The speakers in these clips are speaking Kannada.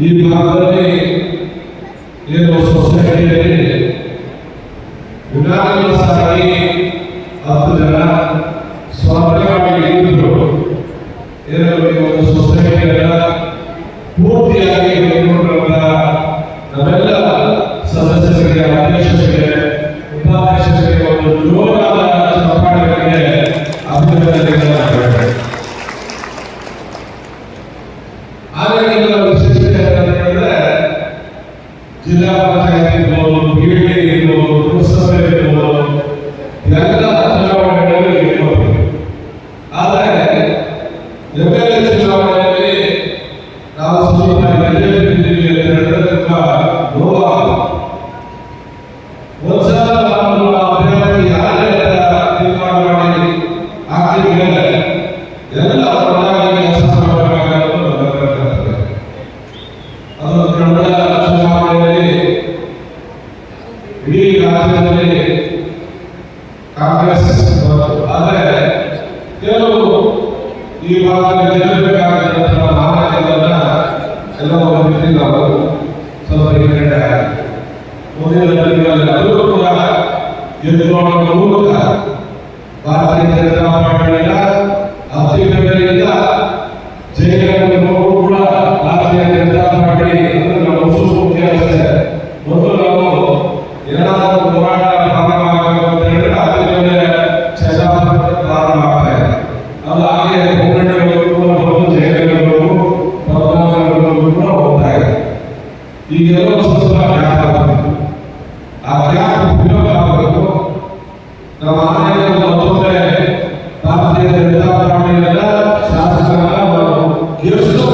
ಈ ಭಾಗದಲ್ಲಿ ಏನು ಸೊಸೈಟಿಯಲ್ಲಿ ಯುನಾನಿಮಸ್ ಆಗಿ 10 ಜನ ಸ್ವಾಭಿಮಾನಿ ಇದ್ದರು. ಏನು ಒಂದು ಸೊಸೈಟಿಯನ್ನ ಪೂರ್ತಿಯಾಗಿ ಕೈಗೊಂಡಿರುವಂತ ನಮ್ಮೆಲ್ಲ ಸದಸ್ಯರಿಗೆ, ಅಧ್ಯಕ್ಷರಿಗೆ, ಉಪಾಧ್ಯಕ್ಷರಿಗೆ ಒಂದು ಜೋರಾದ ಚಪ್ಪಾಳೆಗಳಿಗೆ ಅಭಿನಂದನೆಗಳನ್ನು ಮಾಡಬೇಕು. ಹಾಗಾಗಿ ವಿಶೇಷತೆ ಏನಂತಂದ್ರೆ ಜಿಲ್ಲಾ ಪಂಚಾಯತ್ ಇರ್ಬೋದು, ಬಿಡಿ ಇರ್ಬೋದು, ಪುರಸಭೆ ಇರ್ಬೋದು, ಎಲ್ಲ ಚುನಾವಣೆಗಳಲ್ಲಿ ಇರ್ಬೋದು. ಆದರೆ MLA ಚುನಾವಣೆಯಲ್ಲಿ ನಾವು ಸ್ವಲ್ಪ ಗೆದ್ದಿದ್ದೀವಿ ಅಂತ ಹೇಳಿದ್ರೆ ತುಂಬಾ ನೋವಾಗುತ್ತೆ. ಒಂದ್ಸಲ ನಮ್ಮ ಅಭ್ಯರ್ಥಿ ಯಾರೇ ತೀರ್ಮಾನ ಮಾಡಿ ಹಾಕಿದ ಮೇಲೆ ಎಲ್ಲ ಒಟ್ಟಾಗಿ ಕೆಲಸ ಮಾಡಬೇಕಾಗಿರೋದು ನಮ್ಮ ಕರ್ತವ್ಯ. ಅದು ಕಳೆದ ಚುನಾವಣೆಯಲ್ಲಿ ಇಡೀ ರಾಜ್ಯದಲ್ಲಿ ಕಾಂಗ್ರೆಸ್ ಬಂತು. ಆದರೆ ಕೆಲವು ಈ ಭಾಗದಲ್ಲಿ ಗೆಲ್ಲಬೇಕಾದಂತಹ ನಾಯಕರನ್ನ ಎಲ್ಲವೂ ಬಿಟ್ಟು ನಾವು ಸ್ವಲ್ಪ ಹಿನ್ನಡೆ ಆಗಿದೆ. ಮುಂದಿನ ದಿನಗಳಲ್ಲಿ ಎಲ್ಲರೂ ಕೂಡ ಗೆದ್ದುಕೊಳ್ಳುವ ಮೂಲಕ ಭಾರತೀಯ ಜನತಾ ಪಾರ್ಟಿಯ ಅಧಿಕಾರಿಗಳಿಂದ ಜೈಲನ್ನು ಕೂಡ ಭಾರತೀಯ ಜನತಾ ಪಾರ್ಟಿ ಮುಖ್ಯ ಮೊದಲು ನಾವು ಏನಾದರೂ ಹೋರಾಟ ಪ್ರಾರಂಭ ಆಗಬೇಕು ಅಂತ ಹೇಳಿದ್ರೆ ಅದ್ರ ಮೇಲೆ ಚರ್ಚಾ ಪ್ರಾರಂಭ ಆಗ್ತಾ ಇದೆ. ಅದು ಹಾಗೆ ಹೋರಾಟಗಳು ಜೈಲುಗಳು ಕೂಡ ಹೋಗ್ತಾ ಇದೆ. ಈಗೆಲ್ಲ ಸ್ವಲ್ಪ ಗ್ಯಾಪ್ ಆಗಬೇಕು. ಆ ಗ್ಯಾಪ್ ಉಪಯೋಗ ಆಗಬೇಕು. ನಮ್ಮ ಆನೆಗಳು ಮತ್ತೊಮ್ಮೆ ಭಾರತೀಯ ಜನತಾ ಪಾರ್ಟಿಯಲ್ಲ ಶಾಸಕರನ್ನ ಗೆಲ್ಲಿಸಬೇಕು.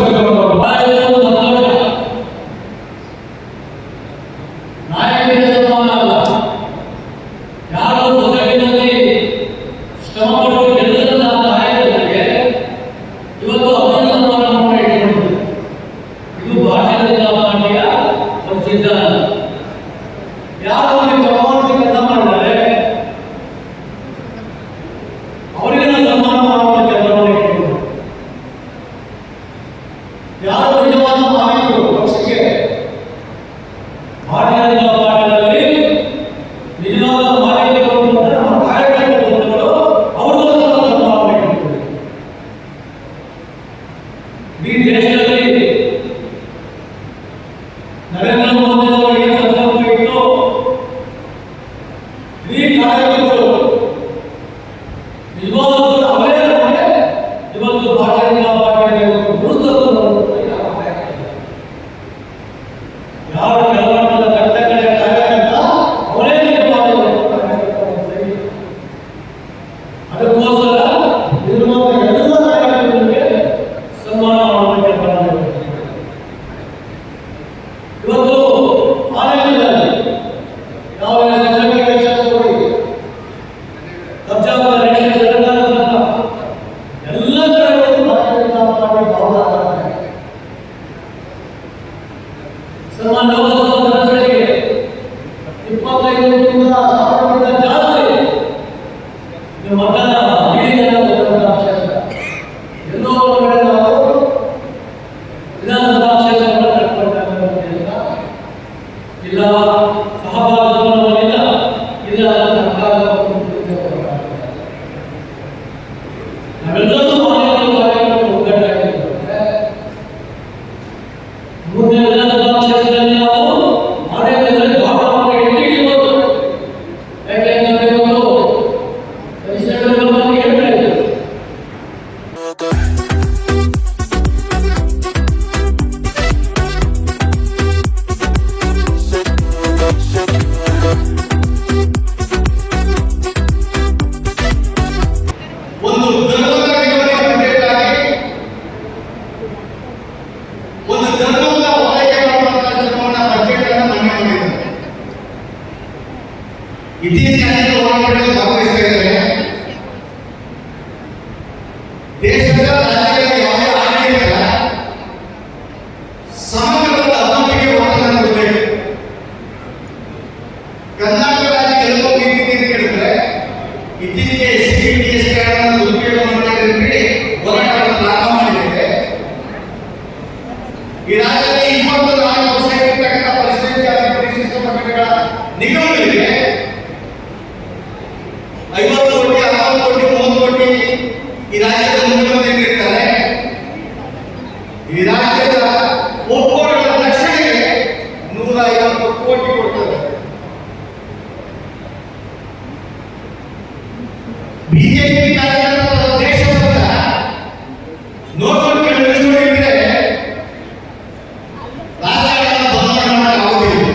ಇತ್ತೀಚಿನ ಅನೇಕ ಹೋರಾಟಗಳಲ್ಲಿ ಭಾಗವಹಿಸ್ತಾ ಇದ್ದಾರೆ. ದೇಶದ ರಾಜ್ಯಗಳ ಯಾವುದೇ ಆಡಳಿತ ಸಮಗ್ರವಾದ ಅಭಿವೃದ್ಧಿಗೆ ಒತ್ತನ್ನು ಕೊಡಬೇಕು. ಕರ್ನಾಟಕ ರಾಜ್ಯ ಕೆಲವು ರೀತಿ ಕೇಳಿದ್ರೆ ಇತ್ತೀಚೆಗೆ SCPTS ಕಾರ್ಡನ್ನು ದುರುಪಯೋಗ ಮಾಡ್ತಾರೆ ಅಂತ ಹೇಳಿ ಹೋರಾಟವನ್ನು ಪ್ರಾರಂಭ ಮಾಡಿದ್ದೇವೆ. ಈ ರಾಜ್ಯದಲ್ಲಿ 24% ಇರ್ತಕ್ಕಂಥ ಪರಿಶಿಷ್ಟ ಜಾತಿ ಪರಿಶಿಷ್ಟ ವರ್ಗಗಳ ನಿಗಮಗಳಿಗೆ 50 ಕೋಟಿ 60 ಕೋಟಿ 30 ಕೋಟಿ ಈ ರಾಜ್ಯದ ಮುಖ್ಯಮಂತ್ರಿ ಇರ್ತಾರೆ. ಈ ರಾಜ್ಯದ ಒಬ್ಬರ ರಕ್ಷಣೆಗೆ 150 ಕೋಟಿ ಕೊಡ್ತಾರೆ. ಬಿಜೆಪಿ ಕಾರ್ಯಕರ್ತರ ದೇಶವನ್ನ ನೋಡ್ಕೊಂಡು ನಡೆಸಿದ್ರೆ ರಾಜಕಾರಣ ಬದಲಾವಣೆ ಮಾಡೋಕ್ಕಾಗುವುದಿಲ್ಲ.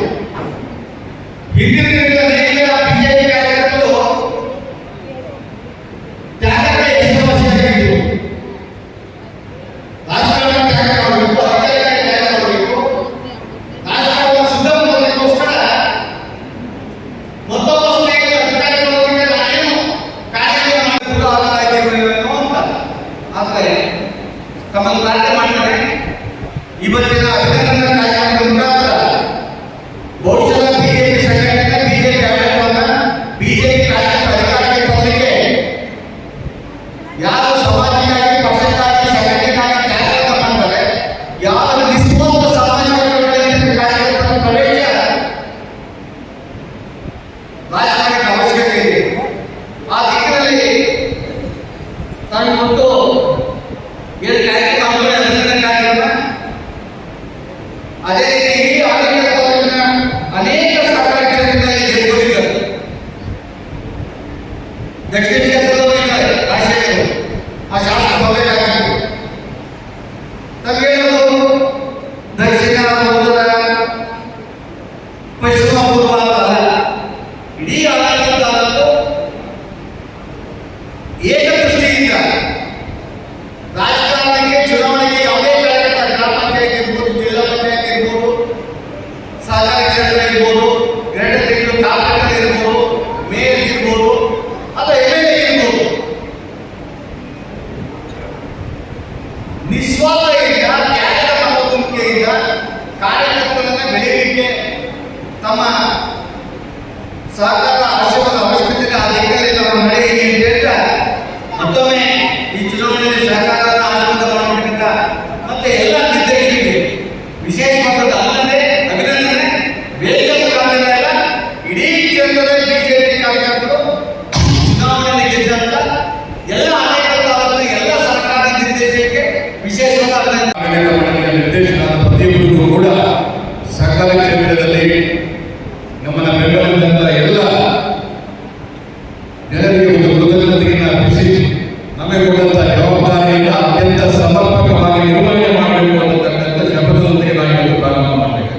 ಹಿಂದಿನ ಬಿಜೆಪಿ ಕಾರ್ಯಕರ್ತರು ತ್ಯಾಗಕ್ಕೆ ಎಷ್ಟು ವರ್ಷ ಆಗಿತ್ತು. ರಾಜಕಾರಣ ತ್ಯಾಗ ಮಾಡಬೇಕು, ಅಧಿಕಾರಕ್ಕೆ ತ್ಯಾಗ ಮಾಡಬೇಕು, ರಾಜಕಾರಣ ಶುದ್ಧ ಮಾಡೋದಕ್ಕೋಸ್ಕರ ಮತ್ತೊಬ್ಬ ಸ್ನೇಹಿತರ ಅಧಿಕಾರಿಗಳೊಂದಿಗೆ ನಾನೇನು ಕಾರ್ಯಕ್ರಮ ಆಗ್ತಾ ಇದ್ದೇವೇನೋ ಅಂತ. ಆದರೆ ತಮ್ಮನ್ನು ಪ್ರಾರ್ಥನೆ ಮಾಡ್ತಾರೆ. ಇವತ್ತಿನ ಅಭಿನಂದನಾ ಕಾರ್ಯಕ್ರಮದ ಮುಖಾಂತರ ಬಹುಶಃ ಬಿಜೆಪಿ ಸಂಘಟನೆ ಬಿಜೆಪಿ ಆಡಳಿತವನ್ನ ಬಿಜೆಪಿ ಕಾರ್ಯಕ್ರಮ ಅಧಿಕಾರಕ್ಕೆ ತರಲಿಕ್ಕೆ ಯಾರು ಸಮಾಜಕ್ಕಾಗಿ ಪಕ್ಷಕ್ಕಾಗಿ ಸಂಘಟನೆಗಾಗಿ ತ್ಯಾಗ ಮಾಡ್ತಾರೆ, ಯಾರು ನಿಸ್ವಾರ್ಥ ಸಾಮಾಜಿಕ ಕಾರ್ಯಕರ್ತರ ಪ್ರವೇಶ ರಾಜಕಾರಣಕ್ಕೆ ಅವಶ್ಯಕತೆ ಇದೆ. ಆ ದಿಕ್ಕಿನಲ್ಲಿ ನಾನು ಇವತ್ತು ಏನು ಕಾರ್ಯಕ್ರಮಗಳು ಅಭಿನಂದನೆ ಕಾರ್ಯಕ್ರಮ, ಅದೇ ರೀತಿ ಈ ಆಡಳಿತ ತಾಲೂಕಿನ ಅನೇಕ ಸರ್ಕಾರಿ ಕ್ಷೇತ್ರಗಳಲ್ಲಿ ಗೆದ್ದುಕೊಂಡಿದ್ದಾರೆ. ದಕ್ಷಿಣ ಕ್ಷೇತ್ರದಲ್ಲೂ ಇದ್ದಾರೆ ರಾಜಶೇಖರ್, ಆ ಶಾಸಕ ಬರಬೇಕಾಗಿತ್ತು. ತಮ್ಗೇನದು ದಕ್ಷಿಣ ಉತ್ತರ ಪಶ್ಚಿಮ ಪೂರ್ವ ಅಂತಲ್ಲ, ಇಡೀ ಆಡಳಿತ ತಾಲೂಕು ಏಕದೃಷ್ಟಿಯಿಂದ ರಾಜಕಾರಣಕ್ಕೆ ಚುನಾವಣೆಗೆ ಯಾವುದೇ ಕಾರ್ಯಕರ್ತ ಗ್ರಾಮ ಪಂಚಾಯತ್ ಇರ್ಬೋದು, ಜಿಲ್ಲಾ ಪಂಚಾಯತ್ ಇರ್ಬೋದು, ಸಹಕಾರಿ ಕ್ಷೇತ್ರ ಇರ್ಬೋದು, 2 ತಿಂಗಳು ಕಾರ್ಪೊರೇಟರ್ ಇರ್ಬೋದು, ಮೇಯರ್ ಇರ್ಬೋದು ಅಥವಾ MLA ಇರ್ಬೋದು, ನಿಸ್ವಾರ್ಥದಿಂದ ತ್ಯಾಗದ ಮನೋಭಾವನೆಯಿಂದ ಕಾರ್ಯಕರ್ತರನ್ನ ಬೆಳೆಯಲಿಕ್ಕೆ ತಮ್ಮ ಸಹಕಾರ ಆಶೀರ್ವಾದ ಅವಶ್ಯಕತೆ ಆ ದಿಕ್ಕಲ್ಲಿ ನಾವು ನಡೆಯಲಿ ಅಂತ ಹೇಳ್ತಾ ಮತ್ತೊಮ್ಮೆ ಈ ಚುನಾವಣೆಯಲ್ಲಿ ಸಹಕಾರವನ್ನು ಆಶೀರ್ವಾದ ಮಾಡಬೇಕಂತ ಮತ್ತೆ ಎಲ್ಲ ನಿರ್ದೇಶಕರಿಗೆ ವಿಶೇಷ ಮಟ್ಟದ ಅಲ್ಲದೆ ಅಭಿನಂದನೆ. ವೇದಿಕೆ ಮುಖಾಂತರ ಎಲ್ಲ ಇಡೀ ಕ್ಷೇತ್ರದ ಬಿಜೆಪಿ ಕಾರ್ಯಕರ್ತರು ಚುನಾವಣೆಯಲ್ಲಿ ಗೆದ್ದಂತ ಎಲ್ಲ ಆಡಳಿತ ತಾಲೂಕಿನ ಎಲ್ಲ ಸರ್ಕಾರಿ ನಿರ್ದೇಶಕರಿಗೆ ವಿಶೇಷವಾದ ಅಭಿನಂದನೆ. ನಿರ್ದೇಶನದ ಪ್ರತಿಯೊಬ್ಬರಿಗೂ ಕೂಡ ಸಹಕಾರ ಕ್ಷೇತ್ರದಲ್ಲಿ ನಮ್ಮನ್ನ ಬೆಂಬಲಿಸಿದಂತ ಎಲ್ಲ ಜನರಿಗೆ ಒಂದು ಕೃತಜ್ಞತೆಯನ್ನು ಅರ್ಪಿಸಿ ನಮಗೆ ಕೊಟ್ಟಂತ ಜವಾಬ್ದಾರಿಯನ್ನು ಅತ್ಯಂತ ಸಮರ್ಪಕವಾಗಿ ನಿರ್ವಹಣೆ ಮಾಡಬೇಕು ಅನ್ನತಕ್ಕಂಥ ಶಪಥದೊಂದಿಗೆ ನಾವು ಪ್ರಾರಂಭ ಮಾಡಬೇಕು.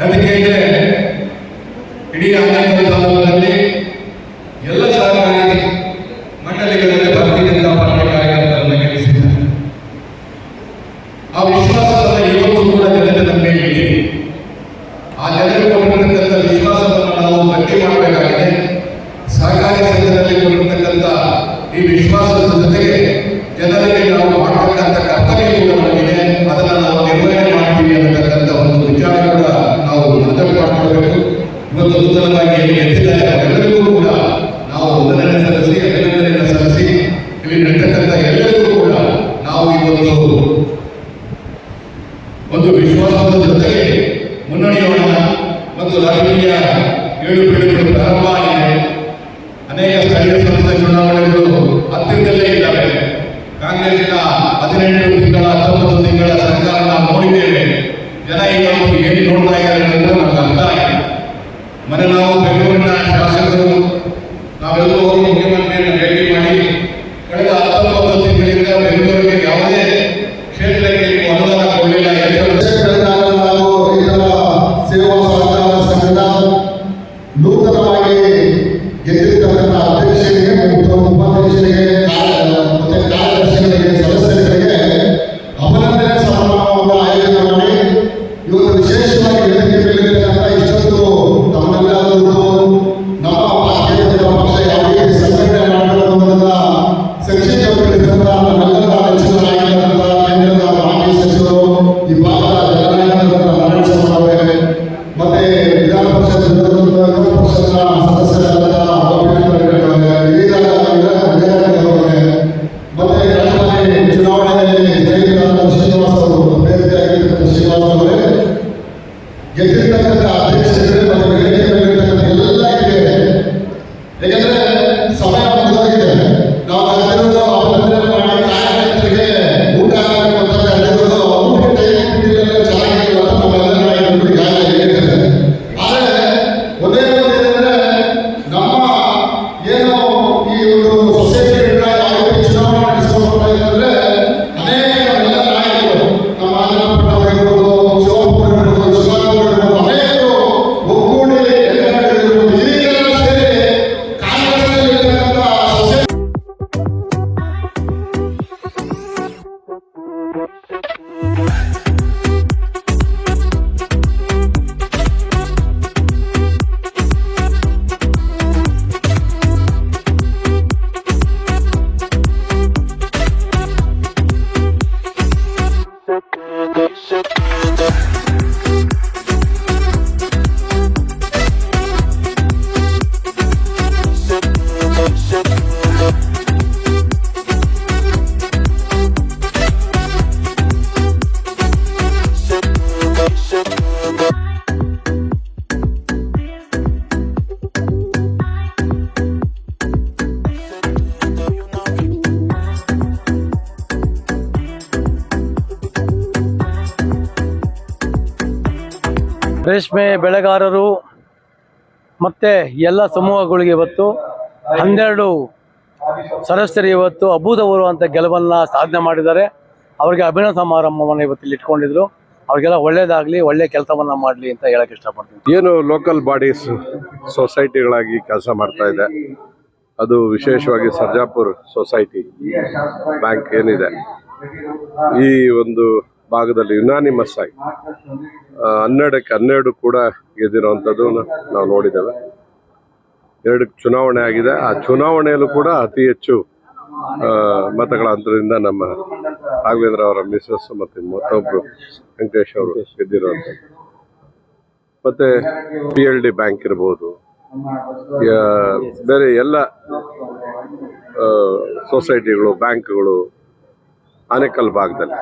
ಅದಕ್ಕೆ ಇಡೀ ಆಡಳಿತ ತಾಲೂಕಿನಲ್ಲಿ ಎಲ್ಲ ಸಹಕಾರಿ ಮಂಡಳಿಗಳಲ್ಲಿ ಭಾರತೀಯ ಜನತಾ ಪಾರ್ಟಿ ಕಾರ್ಯಕರ್ತರನ್ನು ಗೆಲ್ಲಿಸಿದ್ದಾರೆ. ಆ ವಿಶ್ವಾಸವನ್ನು ಇವತ್ತು ಕೂಡ ಜನತೆ ನಮ್ಮ ಮೇಲೆ ಇದೆ. ಆ ಜನರಿಗೆ ಕೊಟ್ಟಿರ್ತಕ್ಕಂಥ ವಿಶ್ವಾಸವನ್ನು ನಾವು ಗಟ್ಟಿ ಮಾಡಬೇಕಾಗಿದೆ. ಸಹಕಾರಿ ಸಂಘದಲ್ಲಿ ಕೊಟ್ಟಿರ್ತಕ್ಕಂಥ ಈ ವಿಶ್ವಾಸದ ಜೊತೆಗೆ ಜನರಿಗೆ ನಾವು ಮಾಡತಕ್ಕಂಥ ಕರ್ತವ್ಯ ಕೂಡ ನಮಗಿದೆ, ಅದನ್ನು ನಾವು ನಿರ್ವಹಣೆ ಮಾಡ್ತೀವಿ ಅನ್ನತಕ್ಕಂಥ ಒಂದು ವಿಚಾರ ಕೂಡ ನಾವು ಅರ್ಥ ಮಾಡಿಕೊಳ್ಬೇಕು. ಇವತ್ತು ನೂತನವಾಗಿ ಏನು ಎತ್ತಿದ್ದಾರೆ ಅವರೆಲ್ಲರಿಗೂ ಕೂಡ ನಾವು ವಂದನೆಯನ್ನು ಸಲ್ಲಿಸಿ ಅಭಿನಂದನೆಯನ್ನು ಸಲ್ಲಿಸಿ ಇಲ್ಲಿ ನಡೀತಕ್ಕಂಥ ಎಲ್ಲರಿಗೂ ಕೂಡ ನಾವು ಇವತ್ತು ಒಂದು ವಿಶ್ವಾಸದ ಜೊತೆಗೆ ಮುನ್ನಡೆಯೋಣ. ಮತ್ತು ರಾಜಕೀಯ ಏಳುಬೀಳುಗಳು ಪ್ರಾರಂಭ ಆಗಿದೆ. ಅನೇಕ ಸ್ಥಳೀಯ ಸಂಸ್ಥೆ ಚುನಾವಣೆಗಳು ಹತ್ತಿರದಲ್ಲೇ ಇದ್ದಾವೆ. ಕಾಂಗ್ರೆಸ್ಸಿನ 18 ತಿಂಗಳ 19 ತಿಂಗಳ ಸರ್ಕಾರ ನಾವು ನೋಡಿದ್ದೇವೆ. ಜನ ಈಗ ಏನು ನೋಡ್ತಾ ಇದ್ದಾರೆ ಅಂತ ನಮ್ಗೆ ಅರ್ಥ ಆಗಿದೆ. ಮೊನ್ನೆ ನಾವು ಬೆಂಗಳೂರಿನ ಶಾಸಕರು ನಾವೆಲ್ಲರೂ ಹೋಗಿ ಮುಖ್ಯಮಂತ್ರಿಯನ್ನು ಭೇಟಿ ಮಾಡಿ ಕಳೆದ 19 ತಿಂಗಳಿಂದ ಬೆಂಗಳೂರಿಗೆ ಯಾವುದೇ ಕ್ಷೇತ್ರಕ್ಕೆ ನೀವು ಅನುದಾನ ಕೊಡಲಿಲ್ಲ. ಸೇವಾ ಸಹಕಾರ ಸಂಘದ ನೂತನವಾಗಿ ಗೆದ್ದಿರ್ತಕ್ಕಂಥ ಅಧ್ಯಕ್ಷರಿಗೆ ಮತ್ತು ಉಪಾಧ್ಯಕ್ಷರಿಗೆ ಮತ್ತೆ ಕಾರ್ಯದರ್ಶಿಗಳಿಗೆ ಸದಸ್ಯರಿಗೆ ಅಭಿನಂದನೆ ಸಮಾರಂಭವನ್ನು ಆಯೋಜನೆ ಮಾಡಿ ಇವತ್ತು ವಿಶೇಷವಾಗಿ ವೇದಿಕೆ ಮೇಲಿರ್ತಕ್ಕಂಥ ಇಷ್ಟೊಂದು ತಮ್ಮನ್ನೆಲ್ಲರೂ ಸದಸ್ಯರಾದ ಮತ್ತೆ ಕಳೆದ ಬಾರಿ ಚುನಾವಣೆಯಲ್ಲಿ ಜಯರಾದ ಶ್ರೀನಿವಾಸ್ ಅವರು ಅಭ್ಯರ್ಥಿಯಾಗಿರ್ತಕ್ಕಂಥ ಶ್ರೀನಿವಾಸ್ ಅವರೇ, ಗೆದ್ದಿರ್ತಕ್ಕಂಥ ಅಧ್ಯಕ್ಷರುಗಳು ಮತ್ತು ವೇದಿಕೆ ಮೇಲಿರ್ತಕ್ಕಂಥ ಎಲ್ಲ ಹಿರಿಯರೇ, ಯಾಕಂದ್ರೆ ಸಮಯ ಮುಗಿದೋಗಿದೆ. ನಾವು ಅಲ್ಲಿರೋದು ಅಭಿನಂದನೆ ಮಾಡಿ ಕಾರ್ಯಕರ್ತರಿಗೆ ಊಟ ಆಗಬೇಕು ಅಂತ ಅಲ್ಲಿರೋದು ಊಟ ಟೈಮ್ ಚೆನ್ನಾಗಿಲ್ಲ ಅಂತ ನಮ್ಮೆಲ್ಲ ನಾಯಕರು ಈಗಾಗಲೇ ಹೇಳಿದ್ದಾರೆ. ಆದರೆ ಒಂದೇ ಏನಂದ್ರೆ ನಮ್ಮ ಏನು ಈ ಒಂದು ಸೊಸೈಟಿಗಳನ್ನ ಯಾವ ರೀತಿ ಚುನಾವಣೆ ನಡೆಸ್ಕೊಂಡು ಹೋಗ್ತಾ ಇದ್ದಾರೆ ಅನೇಕ ಎಲ್ಲ ನಾಯಕರು ನಮ್ಮ ಆಂಧ್ರಪ್ರದೇಶ ಶಿವಪುರ ಶಿವಪುರ ಅನೇಕರು ಒಗ್ಗೂಡಿ ಹಿರಿಯರೆಲ್ಲ ಸೇರಿ ಕಾಂಗ್ರೆಸ್ನಲ್ಲಿರ್ತಕ್ಕಂಥ ಸೊಸೈಟಿ ರೇಷ್ಮೆ ಬೆಳೆಗಾರರು ಮತ್ತು ಎಲ್ಲ ಸಮೂಹಗಳಿಗೆ ಇವತ್ತು 12 ಸದಸ್ಯರು ಇವತ್ತು ಅಭೂತಪೂರ್ವ ಅಂತ ಗೆಲುವನ್ನು ಸಾಧನೆ ಮಾಡಿದ್ದಾರೆ. ಅವರಿಗೆ ಅಭಿನಂದನಾ ಸಮಾರಂಭವನ್ನು ಇವತ್ತು ಇಲ್ಲಿ ಇಟ್ಕೊಂಡಿದ್ರು. ಅವ್ರಿಗೆಲ್ಲ ಒಳ್ಳೇದಾಗಲಿ, ಒಳ್ಳೆ ಕೆಲಸವನ್ನು ಮಾಡಲಿ ಅಂತ ಹೇಳಕ್ಕೆ ಇಷ್ಟಪಡ್ತೀನಿ. ಏನು ಲೋಕಲ್ ಬಾಡೀಸ್ ಸೊಸೈಟಿಗಳಾಗಿ ಕೆಲಸ ಮಾಡ್ತಾ ಇದೆ, ಅದು ವಿಶೇಷವಾಗಿ ಸರ್ಜಾಪುರ್ ಸೊಸೈಟಿ ಬ್ಯಾಂಕ್ ಏನಿದೆ ಈ ಒಂದು ಭಾಗದಲ್ಲಿ ಯುನಾನಿಮಸ್ ಆಗಿ 12ಕ್ಕೆ 12 ಕೂಡ ಗೆದ್ದಿರುವಂಥದ್ದು ನಾವು ನೋಡಿದ್ದೇವೆ. 2 ಚುನಾವಣೆ ಆಗಿದೆ. ಆ ಚುನಾವಣೆಯಲ್ಲೂ ಕೂಡ ಅತಿ ಹೆಚ್ಚು ಮತಗಳ ಅಂತರದಿಂದ ನಮ್ಮ ರಾಘವೇಂದ್ರ ಅವರ ಮಿಸಸ್ ಮತ್ತು ಮತ್ತೊಬ್ಬರು ವೆಂಕಟೇಶ್ ಅವರು ಗೆದ್ದಿರುವಂಥದ್ದು. ಮತ್ತು PLD ಬ್ಯಾಂಕ್ ಇರ್ಬೋದು, ಬೇರೆ ಎಲ್ಲ ಸೊಸೈಟಿಗಳು, ಬ್ಯಾಂಕ್ಗಳು ಆನೇಕಲ್ ಭಾಗದಲ್ಲಿ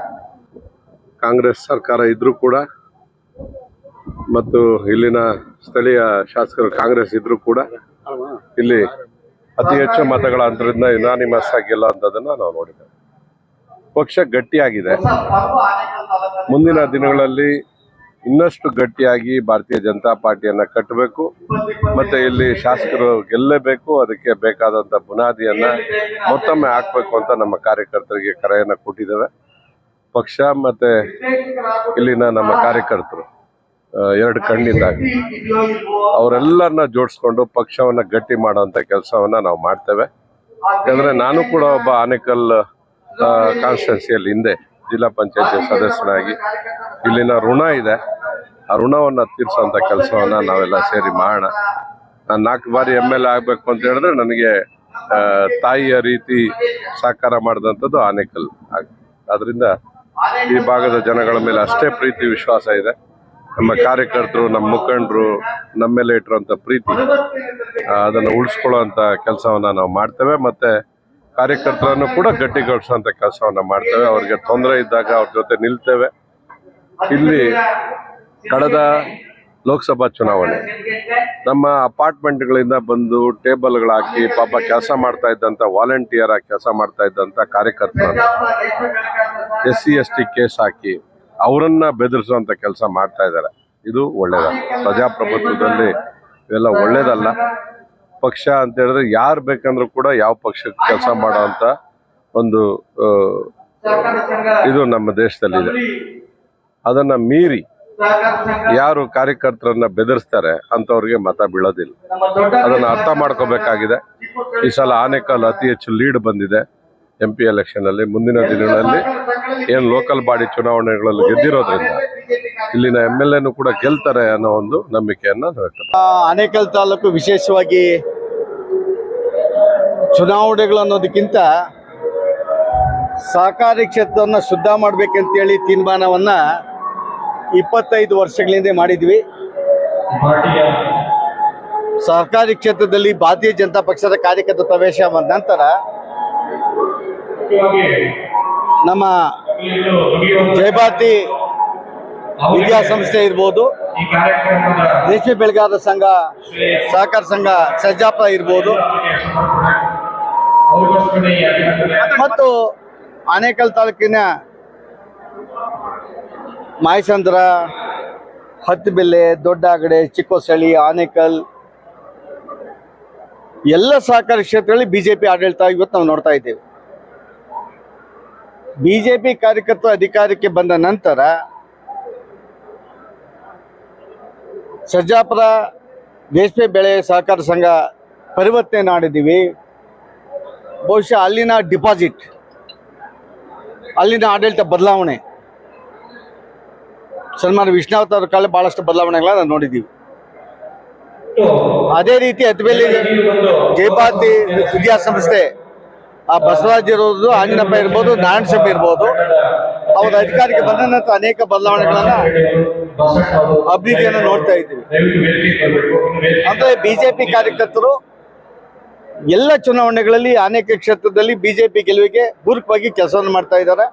ಕಾಂಗ್ರೆಸ್ ಸರ್ಕಾರ ಇದ್ರೂ ಕೂಡ ಮತ್ತು ಇಲ್ಲಿನ ಸ್ಥಳೀಯ ಶಾಸಕರು ಕಾಂಗ್ರೆಸ್ ಇದ್ರೂ ಕೂಡ ಇಲ್ಲಿ ಅತಿ ಹೆಚ್ಚು ಮತಗಳ ಅಂತರದಿಂದ ಯುನಾನಿಮಸ್ ಆಗಿಲ್ಲ ಅಂತದನ್ನ ನಾವು ನೋಡಿದ್ದೇವೆ. ಪಕ್ಷ ಗಟ್ಟಿಯಾಗಿದೆ. ಮುಂದಿನ ದಿನಗಳಲ್ಲಿ ಇನ್ನಷ್ಟು ಗಟ್ಟಿಯಾಗಿ ಭಾರತೀಯ ಜನತಾ ಪಾರ್ಟಿಯನ್ನ ಕಟ್ಟಬೇಕು, ಮತ್ತೆ ಇಲ್ಲಿ ಶಾಸಕರು ಗೆಲ್ಲಬೇಕು. ಅದಕ್ಕೆ ಬೇಕಾದಂತ ಬುನಾದಿಯನ್ನ ಮತ್ತೊಮ್ಮೆ ಹಾಕ್ಬೇಕು ಅಂತ ನಮ್ಮ ಕಾರ್ಯಕರ್ತರಿಗೆ ಕರೆಯನ್ನ ಕೊಟ್ಟಿದ್ದೇವೆ. ಪಕ್ಷ ಮತ್ತೆ ಇಲ್ಲಿನ ನಮ್ಮ ಕಾರ್ಯಕರ್ತರು 2 ಕಣ್ಣಿಂದಾಗಿ ಅವರೆಲ್ಲರನ್ನ ಜೋಡಿಸ್ಕೊಂಡು ಪಕ್ಷವನ್ನ ಗಟ್ಟಿ ಮಾಡುವಂತ ಕೆಲಸವನ್ನ ನಾವು ಮಾಡ್ತೇವೆ. ಯಾಕಂದ್ರೆ ನಾನು ಕೂಡ ಒಬ್ಬ ಆನೇಕಲ್ ಕಾನ್ಸ್ಟಿಟ್ಯೂನ್ಸಿಯಲ್ಲಿ ಹಿಂದೆ ಜಿಲ್ಲಾ ಪಂಚಾಯತಿ ಸದಸ್ಯನಾಗಿ ಇಲ್ಲಿನ ಋಣ ಇದೆ, ಆ ಋಣವನ್ನ ತೀರಿಸುವಂತ ಕೆಲಸವನ್ನ ನಾವೆಲ್ಲ ಸೇರಿ ಮಾಡೋಣ. ನಾನು 4 ಬಾರಿ MLA ಆಗ್ಬೇಕು ಅಂತ ಹೇಳಿದ್ರೆ ನನಗೆ ತಾಯಿಯ ರೀತಿ ಸಹಕಾರ ಮಾಡಿದಂಥದ್ದು ಆನೇಕಲ್. ಆದ್ರಿಂದ ಈ ಭಾಗದ ಜನಗಳ ಮೇಲೆ ಅಷ್ಟೇ ಪ್ರೀತಿ ವಿಶ್ವಾಸ ಇದೆ. ನಮ್ಮ ಕಾರ್ಯಕರ್ತರು, ನಮ್ಮ ಮುಖಂಡರು ನಮ್ಮ ಮೇಲೆ ಇಟ್ಟಿರುವಂತ ಪ್ರೀತಿ ಅದನ್ನು ಉಳಿಸ್ಕೊಳ್ಳುವಂತ ಕೆಲಸವನ್ನ ನಾವು ಮಾಡ್ತೇವೆ. ಮತ್ತೆ ಕಾರ್ಯಕರ್ತರನ್ನು ಕೂಡ ಗಟ್ಟಿಗೊಳಿಸುವಂತ ಕೆಲಸವನ್ನ ಮಾಡ್ತೇವೆ. ಅವ್ರಿಗೆ ತೊಂದರೆ ಇದ್ದಾಗ ಅವ್ರ ಜೊತೆ ನಿಲ್ತೇವೆ. ಇಲ್ಲಿ ಕಳೆದ ಲೋಕಸಭಾ ಚುನಾವಣೆ ನಮ್ಮ ಅಪಾರ್ಟ್ಮೆಂಟ್ಗಳಿಂದ ಬಂದು ಟೇಬಲ್ಗಳು ಹಾಕಿ ಪಾಪ ಕೆಲಸ ಮಾಡ್ತಾ ಇದ್ದಂಥ ವಾಲಂಟಿಯರ್ ಆಗಿ ಕೆಲಸ ಮಾಡ್ತಾ ಇದ್ದಂಥ ಕಾರ್ಯಕರ್ತರನ್ನ SC ST ಕೇಸ್ ಹಾಕಿ ಅವರನ್ನ ಬೆದರಿಸುವಂತ ಕೆಲಸ ಮಾಡ್ತಾ ಇದ್ದಾರೆ. ಇದು ಒಳ್ಳೇದಲ್ಲ. ಪ್ರಜಾಪ್ರಭುತ್ವದಲ್ಲಿ ಇವೆಲ್ಲ ಒಳ್ಳೇದಲ್ಲ. ಪಕ್ಷ ಅಂತ ಹೇಳಿದ್ರೆ ಯಾರು ಬೇಕಂದ್ರೂ ಕೂಡ ಯಾವ ಪಕ್ಷಕ್ಕೆ ಕೆಲಸ ಮಾಡೋಂಥ ಒಂದು ಇದು ನಮ್ಮ ದೇಶದಲ್ಲಿದೆ. ಅದನ್ನ ಮೀರಿ ಯಾರು ಕಾರ್ಯಕರ್ತರನ್ನ ಬೆದರಿಸ್ತಾರೆ ಅಂತವ್ರಿಗೆ ಮತ ಬೀಳೋದಿಲ್ಲ. ಅದನ್ನ ಅರ್ಥ ಮಾಡ್ಕೋಬೇಕಾಗಿದೆ. ಈ ಸಲ ಆನೇಕಲ್ ಅತಿ ಹೆಚ್ಚು ಲೀಡ್ ಬಂದಿದೆ MP ಎಲೆಕ್ಷನ್ ಅಲ್ಲಿ. ಮುಂದಿನ ದಿನಗಳಲ್ಲಿ ಏನು ಲೋಕಲ್ ಬಾಡಿ ಚುನಾವಣೆಗಳಲ್ಲಿ ಗೆದ್ದಿರೋದ್ರಿಂದ ಇಲ್ಲಿನ MLAನು ಕೂಡ ಗೆಲ್ತಾರೆ ಅನ್ನೋ ಒಂದು ನಂಬಿಕೆಯನ್ನ ವ್ಯಕ್ತಪಡಿಸಿದ್ದಾರೆ. ಆನೇಕಲ್ ತಾಲೂಕು ವಿಶೇಷವಾಗಿ ಚುನಾವಣೆಗಳು ಅನ್ನೋದಕ್ಕಿಂತ ಸಹಕಾರಿ ಕ್ಷೇತ್ರವನ್ನು ಶುದ್ಧ ಮಾಡಬೇಕಂತೇಳಿ ತೀರ್ಮಾನವನ್ನ 25 ವರ್ಷಗಳಿಂದ ಮಾಡಿದ್ವಿ. ಸಹಕಾರಿ ಕ್ಷೇತ್ರದಲ್ಲಿ ಭಾರತೀಯ ಜನತಾ ಪಕ್ಷದ ಕಾರ್ಯಕರ್ತ ಪ್ರವೇಶ ಬಂದ ನಂತರ ನಮ್ಮ ಜಯಭಾರತಿ ವಿದ್ಯಾಸಂಸ್ಥೆ ಇರ್ಬೋದು, ರೇಷ್ಮೆ ಬೆಳೆಗಾರರ ಸಂಘ, ಸಹಕಾರ ಸಂಘ ಸರ್ಜಾಪುರ ಇರ್ಬೋದು, ಮತ್ತು ಆನೇಕಲ್ ತಾಲೂಕಿನ ಮಾಯಸಂದ್ರ, ಹತ್ತಿಬೆಲೆ, ದೊಡ್ಡಾಗಡೆ, ಚಿಕ್ಕೋಸಳಿ, ಆನೇಕಲ್ ಎಲ್ಲ ಸಹಕಾರಿ ಕ್ಷೇತ್ರಗಳಲ್ಲಿ ಬಿಜೆಪಿ ಆಡಳಿತ ಇವತ್ತು ನಾವು ನೋಡ್ತಾ ಇದ್ದೇವೆ. ಬಿಜೆಪಿ ಕಾರ್ಯಕರ್ತರು ಅಧಿಕಾರಕ್ಕೆ ಬಂದ ನಂತರ ಸರ್ಜಾಪುರ ರೇಷ್ಮೆ ಬೆಳೆ ಸಹಕಾರ ಸಂಘ ಪರಿವರ್ತನೆ ಮಾಡಿದ್ದೀವಿ. ಬಹುಶಃ ಅಲ್ಲಿನ ಡಿಪಾಸಿಟ್, ಅಲ್ಲಿನ ಆಡಳಿತ ಬದಲಾವಣೆ, ಸನ್ಮಾನ ವಿಷ್ಣಾವತ್ ಅವ್ರ ಕಾಲ ಬಹಳಷ್ಟು ಬದಲಾವಣೆಗಳನ್ನ ನಾವು ನೋಡಿದ್ದೀವಿ. ಅದೇ ರೀತಿ ಹತ್ತಿಬೆಲೆ ಜಯಭಾರತಿ ವಿದ್ಯಾಸಂಸ್ಥೆ, ಆ ಬಸವರಾಜ್ ಇರೋದು, ಆಂಜನಪ್ಪ ಇರ್ಬೋದು, ನಾರಾಯಣ ಸ್ವಾಮಿ ಇರ್ಬೋದು, ಅವರ ಅಧಿಕಾರಕ್ಕೆ ಬಂದ ನಂತರ ಅನೇಕ ಬದಲಾವಣೆಗಳನ್ನ, ಅಭಿವೃದ್ಧಿಯನ್ನು ನೋಡ್ತಾ ಇದ್ದೀವಿ. ಅಂದ್ರೆ ಬಿಜೆಪಿ ಕಾರ್ಯಕರ್ತರು ಎಲ್ಲ ಚುನಾವಣೆಗಳಲ್ಲಿ ಅನೇಕ ಕ್ಷೇತ್ರದಲ್ಲಿ ಬಿಜೆಪಿ ಗೆಲುವಿಗೆ ಪೂರಕವಾಗಿ ಕೆಲಸವನ್ನು ಮಾಡ್ತಾ ಇದ್ದಾರೆ.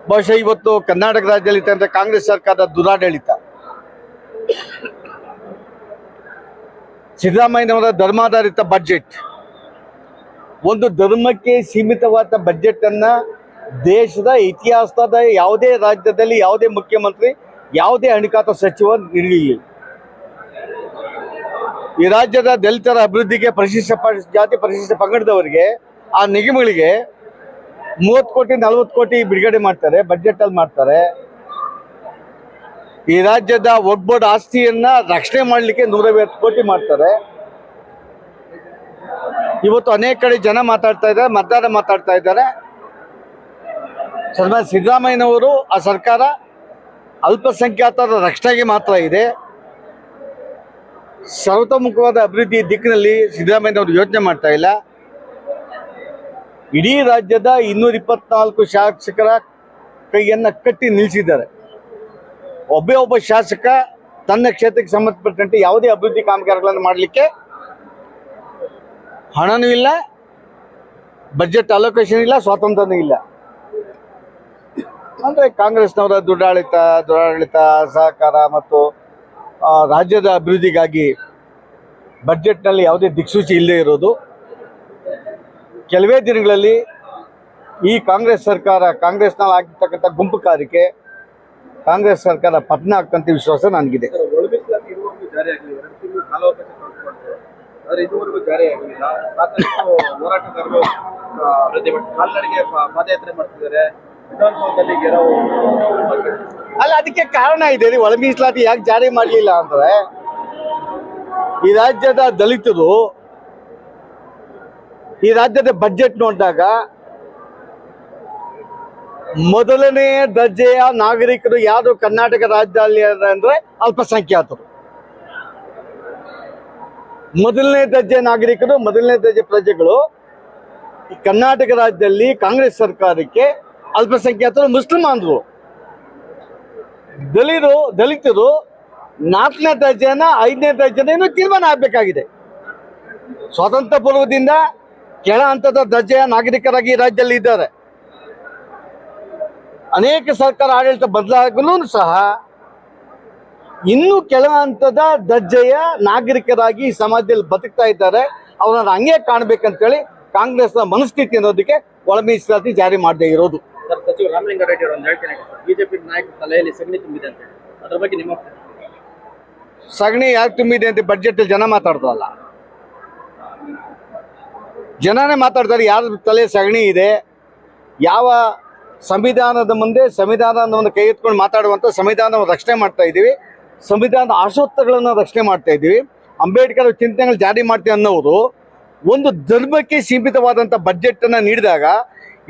ಬಹುಶಃ ಇವತ್ತು ಕರ್ನಾಟಕ ರಾಜ್ಯದಲ್ಲಿ ಇದ್ದಂಥ ಕಾಂಗ್ರೆಸ್ ಸರ್ಕಾರದ ದುರಾಡಳಿತ, ಸಿದ್ದರಾಮಯ್ಯನವರ ಧರ್ಮಾಧಾರಿತ ಬಜೆಟ್, ಒಂದು ಧರ್ಮಕ್ಕೆ ಸೀಮಿತವಾದ ಬಜೆಟ್ ಅನ್ನ ದೇಶದ ಇತಿಹಾಸದ ಯಾವುದೇ ರಾಜ್ಯದಲ್ಲಿ ಯಾವುದೇ ಮುಖ್ಯಮಂತ್ರಿ, ಯಾವುದೇ ಹಣಕಾಸು ಸಚಿವ ನೀಡಲಿಲ್ಲ. ಈ ರಾಜ್ಯದ ದಲಿತರ ಅಭಿವೃದ್ಧಿಗೆ, ಪರಿಶಿಷ್ಟ ಜಾತಿ ಪರಿಶಿಷ್ಟ ಪಂಗಡದವರಿಗೆ, ಆ ನಿಗಮಗಳಿಗೆ 30 ಕೋಟಿ 40 ಕೋಟಿ ಬಿಡುಗಡೆ ಮಾಡ್ತಾರೆ, ಬಜೆಟ್ ಅಲ್ಲಿ ಮಾಡ್ತಾರೆ. ಈ ರಾಜ್ಯದ ಒಗ್ಬೋರ್ಡ್ ಆಸ್ತಿಯನ್ನ ರಕ್ಷಣೆ ಮಾಡಲಿಕ್ಕೆ 150 ಕೋಟಿ ಮಾಡ್ತಾರೆ. ಇವತ್ತು ಅನೇಕ ಕಡೆ ಜನ ಮಾತಾಡ್ತಾ ಇದ್ದಾರೆ, ಮತದಾರ ಮಾತಾಡ್ತಾ ಇದ್ದಾರೆ. ಸನ್ಮಾನ್ಯ ಸಿದ್ದರಾಮಯ್ಯನವರು, ಆ ಸರ್ಕಾರ ಅಲ್ಪಸಂಖ್ಯಾತರ ರಕ್ಷಣೆಗೆ ಮಾತ್ರ ಇದೆ. ಸರ್ವತೋಮುಖವಾದ ಅಭಿವೃದ್ಧಿ ದಿಕ್ಕಿನಲ್ಲಿ ಸಿದ್ದರಾಮಯ್ಯನವರು ಯೋಚನೆ ಮಾಡ್ತಾ ಇಲ್ಲ. ಇಡೀ ರಾಜ್ಯದ 224 ಶಾಸಕರ ಕೈಯನ್ನ ಕಟ್ಟಿ ನಿಲ್ಲಿಸಿದ್ದಾರೆ. ಒಬ್ಬ ಶಾಸಕ ತನ್ನ ಕ್ಷೇತ್ರಕ್ಕೆ ಸಂಬಂಧಪಟ್ಟಂತೆ ಯಾವುದೇ ಅಭಿವೃದ್ಧಿ ಕಾಮಗಾರಿಗಳನ್ನು ಮಾಡಲಿಕ್ಕೆ ಹಣನೂ ಇಲ್ಲ, ಬಜೆಟ್ ಅಲೋಕೇಶನ್ ಇಲ್ಲ, ಸ್ವಾತಂತ್ರ್ಯನೂ ಇಲ್ಲ. ಅಂದರೆ ಕಾಂಗ್ರೆಸ್ನವರ ದುರಾಡಳಿತ, ಸಹಕಾರ ಮತ್ತು ರಾಜ್ಯದ ಅಭಿವೃದ್ಧಿಗಾಗಿ ಬಜೆಟ್ನಲ್ಲಿ ಯಾವುದೇ ದಿಕ್ಸೂಚಿ ಇಲ್ಲದೆ ಇರೋದು. ಕೆಲವೇ ದಿನಗಳಲ್ಲಿ ಈ ಕಾಂಗ್ರೆಸ್ ಸರ್ಕಾರ, ಕಾಂಗ್ರೆಸ್ನಲ್ಲಿ ಆಗಿರ್ತಕ್ಕಂಥ ಗುಂಪುಗಾರಿಕೆ, ಕಾಂಗ್ರೆಸ್ ಸರ್ಕಾರ ಪತನ ಆಗ್ತಂತ ವಿಶ್ವಾಸ ನನಗಿದೆ. ಇದುವರೆಗೂ ಜಾರಿ ಆಗಲಿಲ್ಲ. ಸಾಕಷ್ಟು ಹೋರಾಟಗಾರರು ಕಾಲ್ನಡಿಗೆ ಪಾದಯಾತ್ರೆ ಮಾಡ್ತಿದ್ದಾರೆ. ವಿಧಾನಸೌಧದಲ್ಲಿ ಗೆರವು. ಅಲ್ಲ, ಅದಕ್ಕೆ ಕಾರಣ ಇದೆ ರೀ. ಒಳ ಮೀಸಲಾತಿ ಯಾಕೆ ಜಾರಿ ಮಾಡಲಿಲ್ಲ ಅಂದ್ರೆ, ಈ ರಾಜ್ಯದ ದಲಿತರು ಈ ರಾಜ್ಯದ ಬಜೆಟ್ ನೋಡಿದಾಗ ಮೊದಲನೇ ದರ್ಜೆಯ ನಾಗರಿಕರು ಯಾರು ಕರ್ನಾಟಕ ರಾಜ್ಯದಲ್ಲಿ ಅಂದ್ರೆ ಅಲ್ಪಸಂಖ್ಯಾತರು. ಮೊದಲನೇ ದರ್ಜೆ ನಾಗರಿಕರು, ಮೊದಲನೇ ದರ್ಜೆ ಪ್ರಜೆಗಳು ಈ ಕರ್ನಾಟಕ ರಾಜ್ಯದಲ್ಲಿ ಕಾಂಗ್ರೆಸ್ ಸರ್ಕಾರಕ್ಕೆ ಅಲ್ಪಸಂಖ್ಯಾತರು, ಮುಸ್ಲಿಮಾನರು, ದಲಿತರು 4ನೇ ದರ್ಜೆನ 5ನೇ ದರ್ಜೆನ ತೀರ್ಮಾನ ಆಗಬೇಕಾಗಿದೆ. ಸ್ವಾತಂತ್ರ್ಯ ಪೂರ್ವದಿಂದ ಕೆಳ ಹಂತದ ದರ್ಜೆಯ ನಾಗರಿಕರಾಗಿ ರಾಜ್ಯದಲ್ಲಿ ಇದ್ದಾರೆ. ಅನೇಕ ಸರ್ಕಾರ ಆಡಳಿತ ಬದಲಾಗಲೂ ಸಹ ಇನ್ನೂ ಕೆಳ ಹಂತದ ದರ್ಜೆಯ ನಾಗರಿಕರಾಗಿ ಸಮಾಜದಲ್ಲಿ ಬದುಕ್ತಾ ಇದ್ದಾರೆ. ಅವರನ್ನು ಹಂಗೆ ಕಾಣಬೇಕಂತೇಳಿ ಕಾಂಗ್ರೆಸ್ನ ಮನಸ್ಥಿತಿ ಅನ್ನೋದಕ್ಕೆ ಒಳ ಮೀಸಲಾತಿ ಜಾರಿ ಮಾಡದೇ ಇರೋದು. ಸಚಿವ ರಾಮಲಿಂಗಾರೆಡ್ಡಿ ಅವರು ಒಂದು ಹೇಳ್ತೇನೆ, ಬಿಜೆಪಿ ನಾಯಕರ ತಲೆಯಲ್ಲಿ ಸಗಣಿ ತುಂಬಿದೆ ಅಂತ ಹೇಳಿ, ಅದ್ರ ಬಗ್ಗೆ ನಿಮ್ಮ ಸಗಣಿ ಯಾಕೆ ತುಂಬಿದೆ ಅಂತ ಬಜೆಟ್ ಜನ ಮಾತಾಡ್ತಾರಲ್ಲ, ಜನನೇ ಮಾತಾಡ್ತಾರೆ. ಯಾರ ತಲೆ ಸಗಣಿ ಇದೆ, ಯಾವ ಸಂವಿಧಾನದ ಮುಂದೆ ಸಂವಿಧಾನವನ್ನು ಕೈ ಎತ್ಕೊಂಡು ಮಾತಾಡುವಂಥ ಸಂವಿಧಾನವನ್ನು ರಕ್ಷಣೆ ಮಾಡ್ತಾ ಇದ್ದೀವಿ, ಸಂವಿಧಾನದ ಆಶೋತ್ತರಗಳನ್ನು ರಕ್ಷಣೆ ಮಾಡ್ತಾ ಇದ್ದೀವಿ, ಅಂಬೇಡ್ಕರ್ ಚಿಂತನೆಗಳು ಜಾರಿ ಮಾಡ್ತೀವಿ ಅನ್ನೋರು ಒಂದು ಧರ್ಮಕ್ಕೆ ಸೀಮಿತವಾದಂಥ ಬಜೆಟನ್ನು ನೀಡಿದಾಗ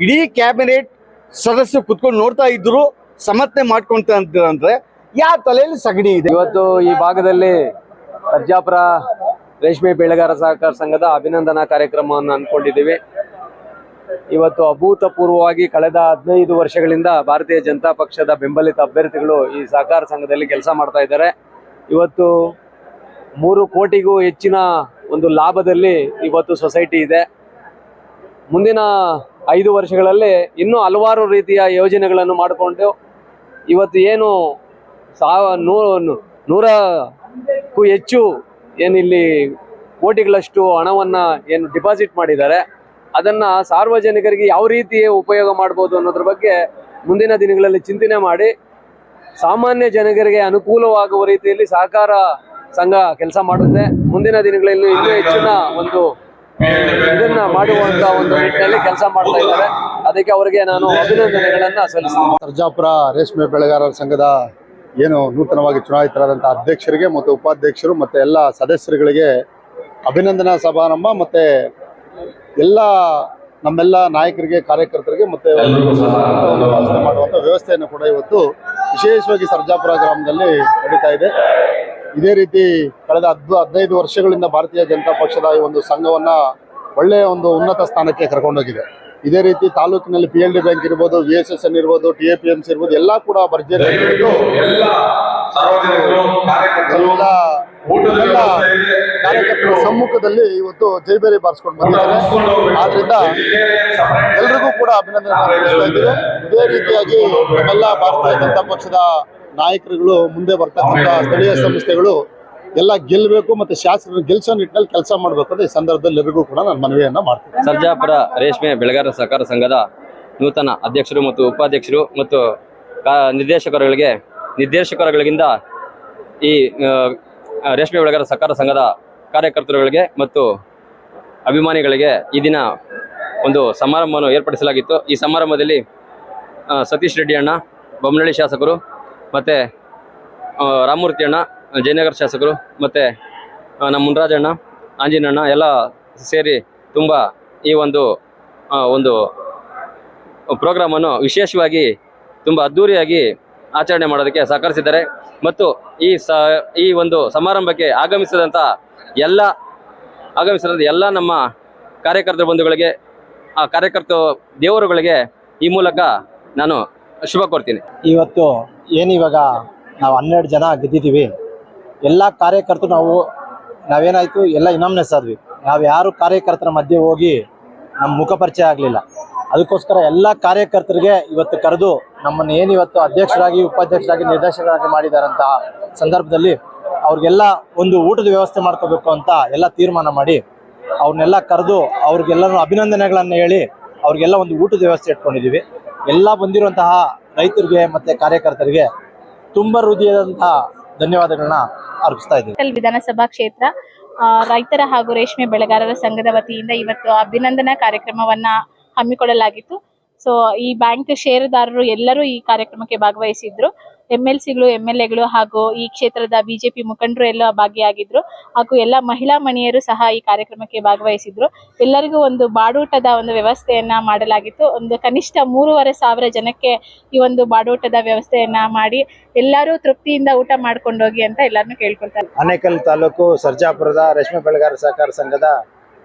ಇಡೀ ಕ್ಯಾಬಿನೆಟ್ ಸದಸ್ಯರು ಕುತ್ಕೊಂಡು ನೋಡ್ತಾ ಇದ್ರು, ಸಮರ್ಥನೆ ಮಾಡ್ಕೊಂತ ಅಂದ್ರೆ ಯಾವ ತಲೆಯಲ್ಲಿ ಸಗಣಿ ಇದೆ? ಇವತ್ತು ಈ ಭಾಗದಲ್ಲಿ ಸರ್ಜಾಪುರ ರೇಷ್ಮೆ ಬೆಳೆಗಾರ ಸಹಕಾರ ಸಂಘದ ಅಭಿನಂದನಾ ಕಾರ್ಯಕ್ರಮವನ್ನು ಅಂದ್ಕೊಂಡಿದ್ದೀವಿ. ಇವತ್ತು ಅಭೂತಪೂರ್ವವಾಗಿ ಕಳೆದ 15 ವರ್ಷಗಳಿಂದ ಭಾರತೀಯ ಜನತಾ ಪಕ್ಷದ ಬೆಂಬಲಿತ ಅಭ್ಯರ್ಥಿಗಳು ಈ ಸಹಕಾರ ಸಂಘದಲ್ಲಿ ಕೆಲಸ ಮಾಡ್ತಾ ಇದ್ದಾರೆ. ಇವತ್ತು 3 ಕೋಟಿಗೂ ಹೆಚ್ಚಿನ ಒಂದು ಲಾಭದಲ್ಲಿ ಇವತ್ತು ಸೊಸೈಟಿ ಇದೆ. ಮುಂದಿನ 5 ವರ್ಷಗಳಲ್ಲಿ ಇನ್ನೂ ಹಲವಾರು ರೀತಿಯ ಯೋಜನೆಗಳನ್ನು ಮಾಡಿಕೊಂಡು ಇವತ್ತು ಏನು 100ಕ್ಕೂ ಹೆಚ್ಚು ಏನಿಲ್ಲಿ ಕೋಟಿಗಳಷ್ಟು ಹಣವನ್ನು ಏನು ಡಿಪಾಸಿಟ್ ಮಾಡಿದ್ದಾರೆ, ಅದನ್ನು ಸಾರ್ವಜನಿಕರಿಗೆ ಯಾವ ರೀತಿ ಉಪಯೋಗ ಮಾಡ್ಬೋದು ಅನ್ನೋದ್ರ ಬಗ್ಗೆ ಮುಂದಿನ ದಿನಗಳಲ್ಲಿ ಚಿಂತನೆ ಮಾಡಿ ಸಾಮಾನ್ಯ ಜನರಿಗೆ ಅನುಕೂಲವಾಗುವ ರೀತಿಯಲ್ಲಿ ಸಹಕಾರ ಸಂಘ ಕೆಲಸ ಮಾಡುತ್ತೆ. ಮುಂದಿನ ದಿನಗಳಲ್ಲಿ ಇನ್ನೂ ಹೆಚ್ಚಿನ ಒಂದು ಇದನ್ನ ಮಾಡುವಂತ ಒಂದು ನಿಟ್ಟಿನಲ್ಲಿ ಕೆಲಸ ಮಾಡ್ತಾ ಇದ್ದಾರೆ. ಅದಕ್ಕೆ ಅವರಿಗೆ ನಾನು ಅಭಿನಂದನೆಗಳನ್ನ ಸಲ್ಲಿಸ್ತೇನೆ. ಸರ್ಜಾಪುರ ರೇಷ್ಮೆ ಬೆಳೆಗಾರರ ಸಂಘದ ಏನು ನೂತನವಾಗಿ ಚುನಾಯಿತರಾದಂಥ ಅಧ್ಯಕ್ಷರಿಗೆ ಮತ್ತು ಉಪಾಧ್ಯಕ್ಷರು ಮತ್ತು ಎಲ್ಲ ಸದಸ್ಯರುಗಳಿಗೆ ಅಭಿನಂದನಾ ಸಮಾರಂಭ ಮತ್ತು ಎಲ್ಲ ನಮ್ಮೆಲ್ಲ ನಾಯಕರಿಗೆ, ಕಾರ್ಯಕರ್ತರಿಗೆ ಮತ್ತು ಮಾಡುವಂಥ ವ್ಯವಸ್ಥೆಯನ್ನು ಕೂಡ ಇವತ್ತು ವಿಶೇಷವಾಗಿ ಸರ್ಜಾಪುರ ಗ್ರಾಮದಲ್ಲಿ ನಡೀತಾ ಇದೆ. ಇದೇ ರೀತಿ ಕಳೆದ 15 ವರ್ಷಗಳಿಂದ ಭಾರತೀಯ ಜನತಾ ಪಕ್ಷದ ಈ ಒಂದು ಸಂಘವನ್ನ ಒಳ್ಳೆಯ ಒಂದು ಉನ್ನತ ಸ್ಥಾನಕ್ಕೆ ಕರ್ಕೊಂಡೋಗಿದೆ. ಇದೇ ರೀತಿ ತಾಲೂಕಿನಲ್ಲಿ PLD ಬ್ಯಾಂಕ್ ಇರ್ಬೋದು, VSSN ಇರ್ಬೋದು, TAPMC ಇರ್ಬೋದು, ಎಲ್ಲ ಕೂಡ ಭರ್ಜರಿ ಎಲ್ಲ ಕಾರ್ಯಕರ್ತರ ಸಮ್ಮುಖದಲ್ಲಿ ಇವತ್ತು ಜೈಬೇರಿ ಬಾರಿಸ್ಕೊಂಡು ಬಂದಿದ್ದಾರೆ. ಆದ್ರಿಂದ ಎಲ್ರಿಗೂ ಕೂಡ ಅಭಿನಂದನೆ ಸಲ್ಲಿಸ್ತಾ ಇದ್ದೀವಿ. ಇದೇ ರೀತಿಯಾಗಿ ನಮ್ಮೆಲ್ಲ ಭಾರತೀಯ ಜನತಾ ಪಕ್ಷದ ನಾಯಕರುಗಳು, ಮುಂದೆ ಬರ್ತಕ್ಕಂಥ ಸ್ಥಳೀಯ ಸಂಸ್ಥೆಗಳು ಎಲ್ಲ ಗೆಲ್ಲಬೇಕು ಮತ್ತು ಶಾಸಕರು ಗೆಲ್ಸೋ ನಿಟ್ಟಿನಲ್ಲಿ ಕೆಲಸ ಮಾಡಬೇಕು ಅಂತ ಈ ಸಂದರ್ಭದಲ್ಲಿ ಎಲ್ಲರಿಗೂ ಕೂಡ ನಾನು ಮನವಿಯನ್ನ ಮಾಡ್ತೀನಿ. ಸರ್ಜಾಪುರ ರೇಷ್ಮೆ ಬೆಳೆಗಾರರ ಸಹಕಾರ ಸಂಘದ ನೂತನ ಅಧ್ಯಕ್ಷರು ಮತ್ತು ಉಪಾಧ್ಯಕ್ಷರು ಮತ್ತು ನಿರ್ದೇಶಕರುಗಳಿಂದ ಈ ರೇಷ್ಮೆ ಬೆಳೆಗಾರರ ಸಹಕಾರ ಸಂಘದ ಕಾರ್ಯಕರ್ತರುಗಳಿಗೆ ಮತ್ತು ಅಭಿಮಾನಿಗಳಿಗೆ ಈ ದಿನ ಒಂದು ಸಮಾರಂಭವನ್ನು ಏರ್ಪಡಿಸಲಾಗಿತ್ತು. ಈ ಸಮಾರಂಭದಲ್ಲಿ ಸತೀಶ್ ರೆಡ್ಡಿ ಅಣ್ಣ, ಬೊಮ್ಮನಹಳ್ಳಿ ಶಾಸಕರು, ಮತ್ತು ರಾಮಮೂರ್ತಿ ಅಣ್ಣ, ಜಯನಗರ ಶಾಸಕರು, ಮತ್ತು ನಮ್ಮ ಮುನ್ರಾಜಣ್ಣ, ಆಂಜಿನಣ್ಣ ಎಲ್ಲ ಸೇರಿ ತುಂಬ ಈ ಒಂದು ಪ್ರೋಗ್ರಾಮನ್ನು ವಿಶೇಷವಾಗಿ ತುಂಬ ಅದ್ಧೂರಿಯಾಗಿ ಆಚರಣೆ ಮಾಡೋದಕ್ಕೆ ಸಹಕರಿಸಿದ್ದಾರೆ. ಮತ್ತು ಈ ಒಂದು ಸಮಾರಂಭಕ್ಕೆ ಆಗಮಿಸಿದಂಥ ಎಲ್ಲ ನಮ್ಮ ಕಾರ್ಯಕರ್ತರ ಬಂಧುಗಳಿಗೆ, ಆ ಕಾರ್ಯಕರ್ತ ದೇವರುಗಳಿಗೆ ಈ ಮೂಲಕ ನಾನು ಶುಭ ಕೋರ್ತೀನಿ. ಇವತ್ತು ಏನಿವಾಗ ನಾವು 12 ಜನ ಗೆದ್ದಿದ್ದೀವಿ. ಎಲ್ಲ ಕಾರ್ಯಕರ್ತರು ನಾವೇನಾಯಿತು ಎಲ್ಲ ಇನಾಮ್ನೆಸ್ ಆದ್ವಿ. ನಾವು ಯಾರು ಕಾರ್ಯಕರ್ತರ ಮಧ್ಯೆ ಹೋಗಿ ನಮ್ಮ ಮುಖ ಪರಿಚಯ ಆಗಲಿಲ್ಲ. ಅದಕ್ಕೋಸ್ಕರ ಎಲ್ಲ ಕಾರ್ಯಕರ್ತರಿಗೆ ಇವತ್ತು ಕರೆದು ನಮ್ಮನ್ನು ಏನಿವತ್ತು ಅಧ್ಯಕ್ಷರಾಗಿ, ಉಪಾಧ್ಯಕ್ಷರಾಗಿ, ನಿರ್ದೇಶಕರಾಗಿ ಮಾಡಿದಾರಂಥ ಸಂದರ್ಭದಲ್ಲಿ ಅವ್ರಿಗೆಲ್ಲ ಒಂದು ಊಟದ ವ್ಯವಸ್ಥೆ ಮಾಡ್ಕೋಬೇಕು ಅಂತ ಎಲ್ಲ ತೀರ್ಮಾನ ಮಾಡಿ ಅವ್ರನ್ನೆಲ್ಲ ಕರೆದು ಅವ್ರಿಗೆಲ್ಲರೂ ಅಭಿನಂದನೆಗಳನ್ನು ಹೇಳಿ ಅವ್ರಿಗೆಲ್ಲ ಒಂದು ಊಟದ ವ್ಯವಸ್ಥೆ ಇಟ್ಕೊಂಡಿದ್ದೀವಿ. ಎಲ್ಲ ಬಂದಿರುವಂತಹ ರೈತರಿಗೆ ಮತ್ತು ಕಾರ್ಯಕರ್ತರಿಗೆ ತುಂಬ ಹೃದಯದಂತಹ ಧನ್ಯವಾದಗಳನ್ನ ಅರ್ಪಿಸ್ತಾ ಇದ್ದೀವಿ. ವಿಧಾನಸಭಾ ಕ್ಷೇತ್ರ ರೈತರ ಹಾಗೂ ರೇಷ್ಮೆ ಬೆಳೆಗಾರರ ಸಂಘದ ವತಿಯಿಂದ ಇವತ್ತು ಅಭಿನಂದನಾ ಕಾರ್ಯಕ್ರಮವನ್ನ ಹಮ್ಮಿಕೊಳ್ಳಲಾಗಿತ್ತು. ಸೊ ಈ ಬ್ಯಾಂಕ್ ಷೇರುದಾರರು ಎಲ್ಲರೂ ಈ ಕಾರ್ಯಕ್ರಮಕ್ಕೆ ಭಾಗವಹಿಸಿದ್ರು. MLCಗಳು, MLAಗಳು ಹಾಗೂ ಈ ಕ್ಷೇತ್ರದ BJP ಮುಖಂಡರು ಎಲ್ಲ ಭಾಗಿಯಾಗಿದ್ರು. ಹಾಗೂ ಎಲ್ಲ ಮಹಿಳಾ ಮಣಿಯರು ಸಹ ಈ ಕಾರ್ಯಕ್ರಮಕ್ಕೆ ಭಾಗವಹಿಸಿದ್ರು. ಎಲ್ಲರಿಗೂ ಒಂದು ಬಾಡೂಟದ ಒಂದು ವ್ಯವಸ್ಥೆಯನ್ನ ಮಾಡಲಾಗಿತ್ತು. ಒಂದು ಕನಿಷ್ಠ 3,500 ಜನಕ್ಕೆ ಈ ಒಂದು ಬಾಡೂಟದ ವ್ಯವಸ್ಥೆಯನ್ನ ಮಾಡಿ ಎಲ್ಲರೂ ತೃಪ್ತಿಯಿಂದ ಊಟ ಮಾಡ್ಕೊಂಡೋಗಿ ಅಂತ ಎಲ್ಲರನ್ನೂ ಕೇಳ್ಕೊಳ್ತಾರೆ. ಆನೇಕಲ್ ತಾಲೂಕು ಸರ್ಜಾಪುರದ ರೇಷ್ಮೆ ಬೆಳೆಗಾರರ ಸಹಕಾರ ಸಂಘದ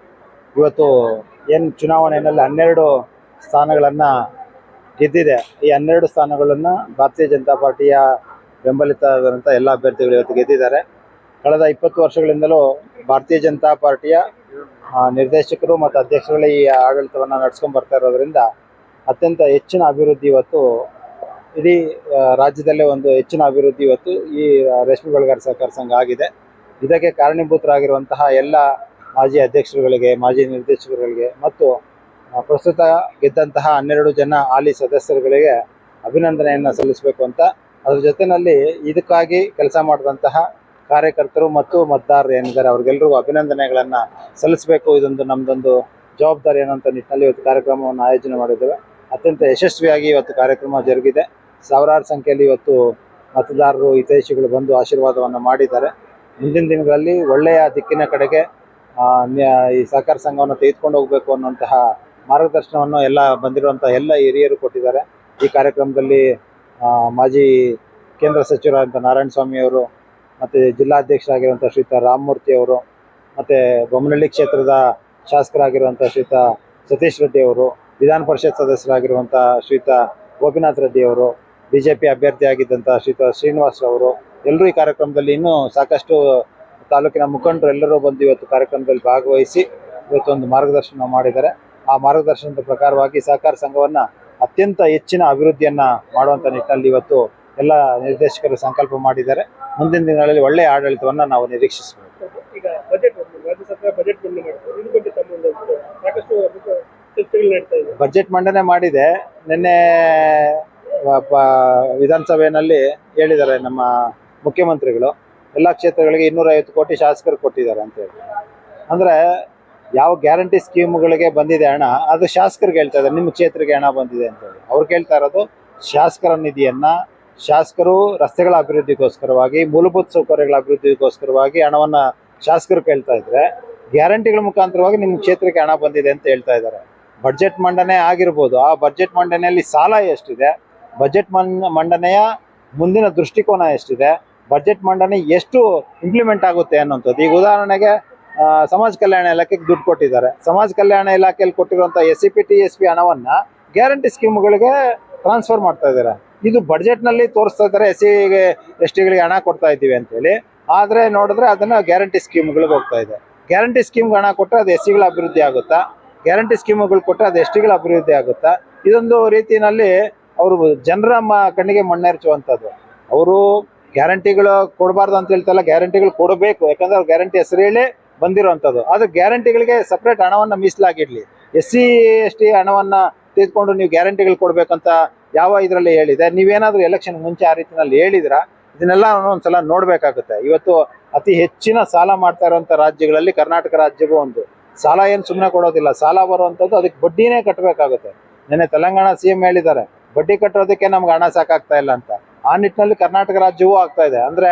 ಇವತ್ತು ಏನು ಚುನಾವಣೆಯಲ್ಲಿ 12 ಸ್ಥಾನಗಳನ್ನು ಗೆದ್ದಿದೆ. ಈ 12 ಸ್ಥಾನಗಳನ್ನು ಭಾರತೀಯ ಜನತಾ ಪಾರ್ಟಿಯ ಬೆಂಬಲಿತರಾದಂಥ ಎಲ್ಲ ಅಭ್ಯರ್ಥಿಗಳು ಇವತ್ತು ಗೆದ್ದಿದ್ದಾರೆ. ಕಳೆದ 20 ವರ್ಷಗಳಿಂದಲೂ ಭಾರತೀಯ ಜನತಾ ಪಾರ್ಟಿಯ ನಿರ್ದೇಶಕರು ಮತ್ತು ಅಧ್ಯಕ್ಷರುಗಳು ಈ ಆಡಳಿತವನ್ನು ನಡೆಸ್ಕೊಂಡು ಬರ್ತಾ ಇರೋದ್ರಿಂದ ಅತ್ಯಂತ ಹೆಚ್ಚಿನ ಅಭಿವೃದ್ಧಿ ಇವತ್ತು ಇಡೀ ರಾಜ್ಯದಲ್ಲೇ ಒಂದು ಹೆಚ್ಚಿನ ಅಭಿವೃದ್ಧಿ ಇವತ್ತು ಈ ರೇಷ್ಮೆ ಬೆಳೆಗಾರರ ಸಹಕಾರ ಸಂಘ ಆಗಿದೆ. ಇದಕ್ಕೆ ಕಾರಣೀಭೂತರಾಗಿರುವಂತಹ ಎಲ್ಲ ಮಾಜಿ ಅಧ್ಯಕ್ಷರುಗಳಿಗೆ, ಮಾಜಿ ನಿರ್ದೇಶಕರುಗಳಿಗೆ ಮತ್ತು ಪ್ರಸ್ತುತ ಗೆದ್ದಂತಹ 12 ಜನ ಹಾಲಿ ಸದಸ್ಯರುಗಳಿಗೆ ಅಭಿನಂದನೆಯನ್ನು ಸಲ್ಲಿಸಬೇಕು ಅಂತ, ಅದರ ಜೊತೆಯಲ್ಲಿ ಇದಕ್ಕಾಗಿ ಕೆಲಸ ಮಾಡಿದಂತಹ ಕಾರ್ಯಕರ್ತರು ಮತ್ತು ಮತದಾರರು ಏನಿದ್ದಾರೆ ಅವ್ರಿಗೆಲ್ಲರಿಗೂ ಅಭಿನಂದನೆಗಳನ್ನು ಸಲ್ಲಿಸಬೇಕು. ಇದೊಂದು ನಮ್ಮದೊಂದು ಜವಾಬ್ದಾರಿ ಅನ್ನೋಂಥ ನಿಟ್ಟಿನಲ್ಲಿ ಇವತ್ತು ಕಾರ್ಯಕ್ರಮವನ್ನು ಆಯೋಜನೆ ಮಾಡಿದ್ದೇವೆ. ಅತ್ಯಂತ ಯಶಸ್ವಿಯಾಗಿ ಇವತ್ತು ಕಾರ್ಯಕ್ರಮ ಜರುಗಿದೆ. ಸಾವಿರಾರು ಸಂಖ್ಯೆಯಲ್ಲಿ ಇವತ್ತು ಮತದಾರರು, ಹಿತೈಷಿಗಳು ಬಂದು ಆಶೀರ್ವಾದವನ್ನು ಮಾಡಿದ್ದಾರೆ. ಮುಂದಿನ ದಿನಗಳಲ್ಲಿ ಒಳ್ಳೆಯ ದಿಕ್ಕಿನ ಕಡೆಗೆ ಈ ಸಹಕಾರ ಸಂಘವನ್ನು ತೆಗೆದುಕೊಂಡು ಹೋಗಬೇಕು ಅನ್ನುವಂತಹ ಮಾರ್ಗದರ್ಶನವನ್ನು ಎಲ್ಲ ಬಂದಿರುವಂಥ ಎಲ್ಲ ಹಿರಿಯರು ಕೊಟ್ಟಿದ್ದಾರೆ. ಈ ಕಾರ್ಯಕ್ರಮದಲ್ಲಿ ಮಾಜಿ ಕೇಂದ್ರ ಸಚಿವರಾದಂಥ ನಾರಾಯಣ ಸ್ವಾಮಿ ಅವರು, ಮತ್ತು ಜಿಲ್ಲಾಧ್ಯಕ್ಷರಾಗಿರುವಂಥ ಶ್ರೀಯುತ ರಾಮಮೂರ್ತಿ ಅವರು, ಮತ್ತು ಬೊಮ್ಮನಹಳ್ಳಿ ಕ್ಷೇತ್ರದ ಶಾಸಕರಾಗಿರುವಂಥ ಶ್ರೀಯುತ ಸತೀಶ್ ರೆಡ್ಡಿ ಅವರು, ವಿಧಾನ ಪರಿಷತ್ ಸದಸ್ಯರಾಗಿರುವಂಥ ಶ್ರೀಯುತ ಗೋಪಿನಾಥ್ ರೆಡ್ಡಿ ಅವರು, BJP ಅಭ್ಯರ್ಥಿಯಾಗಿದ್ದಂಥ ಶ್ರೀಯುತ ಶ್ರೀನಿವಾಸ್ ಅವರು, ಎಲ್ಲರೂ ಈ ಕಾರ್ಯಕ್ರಮದಲ್ಲಿ ಇನ್ನೂ ಸಾಕಷ್ಟು ತಾಲೂಕಿನ ಮುಖಂಡರು ಎಲ್ಲರೂ ಬಂದು ಇವತ್ತು ಕಾರ್ಯಕ್ರಮದಲ್ಲಿ ಭಾಗವಹಿಸಿ ಇವತ್ತು ಒಂದು ಮಾರ್ಗದರ್ಶನ ಮಾಡಿದ್ದಾರೆ. ಆ ಮಾರ್ಗದರ್ಶನದ ಪ್ರಕಾರವಾಗಿ ಸಹಕಾರ ಸಂಘವನ್ನ ಅತ್ಯಂತ ಹೆಚ್ಚಿನ ಅಭಿವೃದ್ಧಿಯನ್ನ ಮಾಡುವಂತ ನಿಟ್ಟಿನಲ್ಲಿ ಇವತ್ತು ಎಲ್ಲ ನಿರ್ದೇಶಕರು ಸಂಕಲ್ಪ ಮಾಡಿದ್ದಾರೆ. ಮುಂದಿನ ದಿನಗಳಲ್ಲಿ ಒಳ್ಳೆಯ ಆಡಳಿತವನ್ನ ನಾವು ನಿರೀಕ್ಷಿಸಬಹುದು. ಈಗ ಬಜೆಟ್ ರಾಜ್ಯ ಸರ್ಕಾರ ಬಜೆಟ್ ಮಂಡನೆ ಮಾಡಿದೆ, ಇದ್ರ ಬಗ್ಗೆ ತಮ್ಮ ಸಾಕಷ್ಟು ಚರ್ಚೆಗಳು ನಡೀತಾ ಇದೆ. ಬಜೆಟ್ ಮಂಡನೆ ಮಾಡಿದೆ. ನಿನ್ನೆ ವಿಧಾನಸಭೆಯಲ್ಲಿ ಹೇಳಿದ್ದಾರೆ ನಮ್ಮ ಮುಖ್ಯಮಂತ್ರಿಗಳು, ಎಲ್ಲ ಕ್ಷೇತ್ರಗಳಿಗೆ 250 ಕೋಟಿ ಶಾಸಕರು ಕೊಟ್ಟಿದ್ದಾರೆ ಅಂತ ಹೇಳಿ. ಅಂದ್ರೆ ಯಾವ ಗ್ಯಾರಂಟಿ ಸ್ಕೀಮ್ಗಳಿಗೆ ಬಂದಿದೆ ಹಣ ಅದು ಶಾಸಕರಿಗೆ ಹೇಳ್ತಾ ಇದ್ದಾರೆ, ನಿಮ್ಮ ಕ್ಷೇತ್ರಕ್ಕೆ ಹಣ ಬಂದಿದೆ ಅಂತ ಹೇಳಿ. ಅವ್ರು ಕೇಳ್ತಾ ಇರೋದು ಶಾಸಕರ ನಿಧಿಯನ್ನ, ಶಾಸಕರು ರಸ್ತೆಗಳ ಅಭಿವೃದ್ಧಿಗೋಸ್ಕರವಾಗಿ, ಮೂಲಭೂತ ಸೌಕರ್ಯಗಳ ಅಭಿವೃದ್ಧಿಗೋಸ್ಕರವಾಗಿ ಹಣವನ್ನ ಶಾಸಕರು ಕೇಳ್ತಾ ಇದ್ರೆ, ಗ್ಯಾರಂಟಿಗಳ ಮುಖಾಂತರವಾಗಿ ನಿಮ್ಮ ಕ್ಷೇತ್ರಕ್ಕೆ ಹಣ ಬಂದಿದೆ ಅಂತ ಹೇಳ್ತಾ ಇದ್ದಾರೆ. ಬಜೆಟ್ ಮಂಡನೆ ಆಗಿರ್ಬೋದು, ಆ ಬಜೆಟ್ ಮಂಡನೆಯಲ್ಲಿ ಸಾಲ ಎಷ್ಟಿದೆ, ಬಜೆಟ್ ಮಂಡನೆಯ ಮುಂದಿನ ದೃಷ್ಟಿಕೋನ ಎಷ್ಟಿದೆ, ಬಜೆಟ್ ಮಂಡನೆ ಎಷ್ಟು ಇಂಪ್ಲಿಮೆಂಟ್ ಆಗುತ್ತೆ ಅನ್ನೋಂಥದ್ದು. ಈಗ ಉದಾಹರಣೆಗೆ ಸಮಾಜ ಕಲ್ಯಾಣ ಇಲಾಖೆಗೆ ದುಡ್ಡು ಕೊಟ್ಟಿದ್ದಾರೆ. ಸಮಾಜ ಕಲ್ಯಾಣ ಇಲಾಖೆಯಲ್ಲಿ ಕೊಟ್ಟಿರುವಂಥ SCP TSP ಹಣವನ್ನ ಗ್ಯಾರಂಟಿ ಸ್ಕೀಮ್ಗಳಿಗೆ ಟ್ರಾನ್ಸ್ಫರ್ ಮಾಡ್ತಾ ಇದ್ದಾರೆ. ಇದು ಬಜೆಟ್ನಲ್ಲಿ ತೋರಿಸ್ತಾ ಇದ್ದಾರೆ SC ST ಗಳಿಗೆ ಹಣ ಕೊಡ್ತಾ ಇದ್ದೀವಿ ಅಂತೇಳಿ. ಆದರೆ ನೋಡಿದ್ರೆ ಅದನ್ನು ಗ್ಯಾರಂಟಿ ಸ್ಕೀಮ್ಗಳಿಗೆ ಹೋಗ್ತಾ ಇದೆ. ಗ್ಯಾರಂಟಿ ಸ್ಕೀಮ್ಗೆ ಹಣ ಕೊಟ್ಟರೆ ಅದು SC ಗಳ ಅಭಿವೃದ್ಧಿ ಆಗುತ್ತಾ, ಗ್ಯಾರಂಟಿ ಸ್ಕೀಮ್ಗಳು ಕೊಟ್ಟರೆ ಅದು ST ಗಳ ಅಭಿವೃದ್ಧಿ ಆಗುತ್ತಾ? ಇದೊಂದು ರೀತಿಯಲ್ಲಿ ಅವರು ಜನರ ಕಣ್ಣಿಗೆ ಮಣ್ಣೆರಚುವಂಥದ್ದು. ಅವರು ಗ್ಯಾರಂಟಿಗಳು ಕೊಡಬಾರ್ದು ಅಂತ ಹೇಳ್ತಲ್ಲ, ಗ್ಯಾರಂಟಿಗಳು ಕೊಡಬೇಕು. ಯಾಕಂದ್ರೆ ಅವ್ರು ಗ್ಯಾರಂಟಿ ಹೆಸರು ಹೇಳಿ ಬಂದಿರುವಂಥದ್ದು. ಆದ್ರೆ ಗ್ಯಾರಂಟಿಗಳಿಗೆ ಸಪ್ರೇಟ್ ಹಣವನ್ನ ಮೀಸಲಾಗಿಡ್ಲಿ. SC ST ಹಣವನ್ನ ತೆಗೆದುಕೊಂಡು ನೀವು ಗ್ಯಾರಂಟಿಗಳು ಕೊಡ್ಬೇಕಂತ ಯಾವ ಇದರಲ್ಲಿ ಹೇಳಿದೆ? ನೀವೇನಾದ್ರೂ ಎಲೆಕ್ಷನ್ ಮುಂಚೆ ಆ ರೀತಿಯಲ್ಲಿ ಹೇಳಿದ್ರ? ಇದನ್ನೆಲ್ಲ ಒಂದ್ಸಲ ನೋಡ್ಬೇಕಾಗುತ್ತೆ. ಇವತ್ತು ಅತಿ ಹೆಚ್ಚಿನ ಸಾಲ ಮಾಡ್ತಾ ಇರುವಂತ ರಾಜ್ಯಗಳಲ್ಲಿ ಕರ್ನಾಟಕ ರಾಜ್ಯವೂ ಒಂದು. ಸಾಲ ಏನು ಸುಮ್ಮನೆ ಕೊಡೋದಿಲ್ಲ, ಸಾಲ ಬರುವಂಥದ್ದು ಅದಕ್ಕೆ ಬಡ್ಡಿನೇ ಕಟ್ಟಬೇಕಾಗುತ್ತೆ. ನಿನ್ನೆ ತೆಲಂಗಾಣ CM ಹೇಳಿದ್ದಾರೆ, ಬಡ್ಡಿ ಕಟ್ಟೋದಕ್ಕೆ ನಮ್ಗೆ ಹಣ ಸಾಕಾಗ್ತಾ ಇಲ್ಲ ಅಂತ. ಆ ನಿಟ್ಟಿನಲ್ಲಿ ಕರ್ನಾಟಕ ರಾಜ್ಯವೂ ಆಗ್ತಾ ಇದೆ. ಅಂದ್ರೆ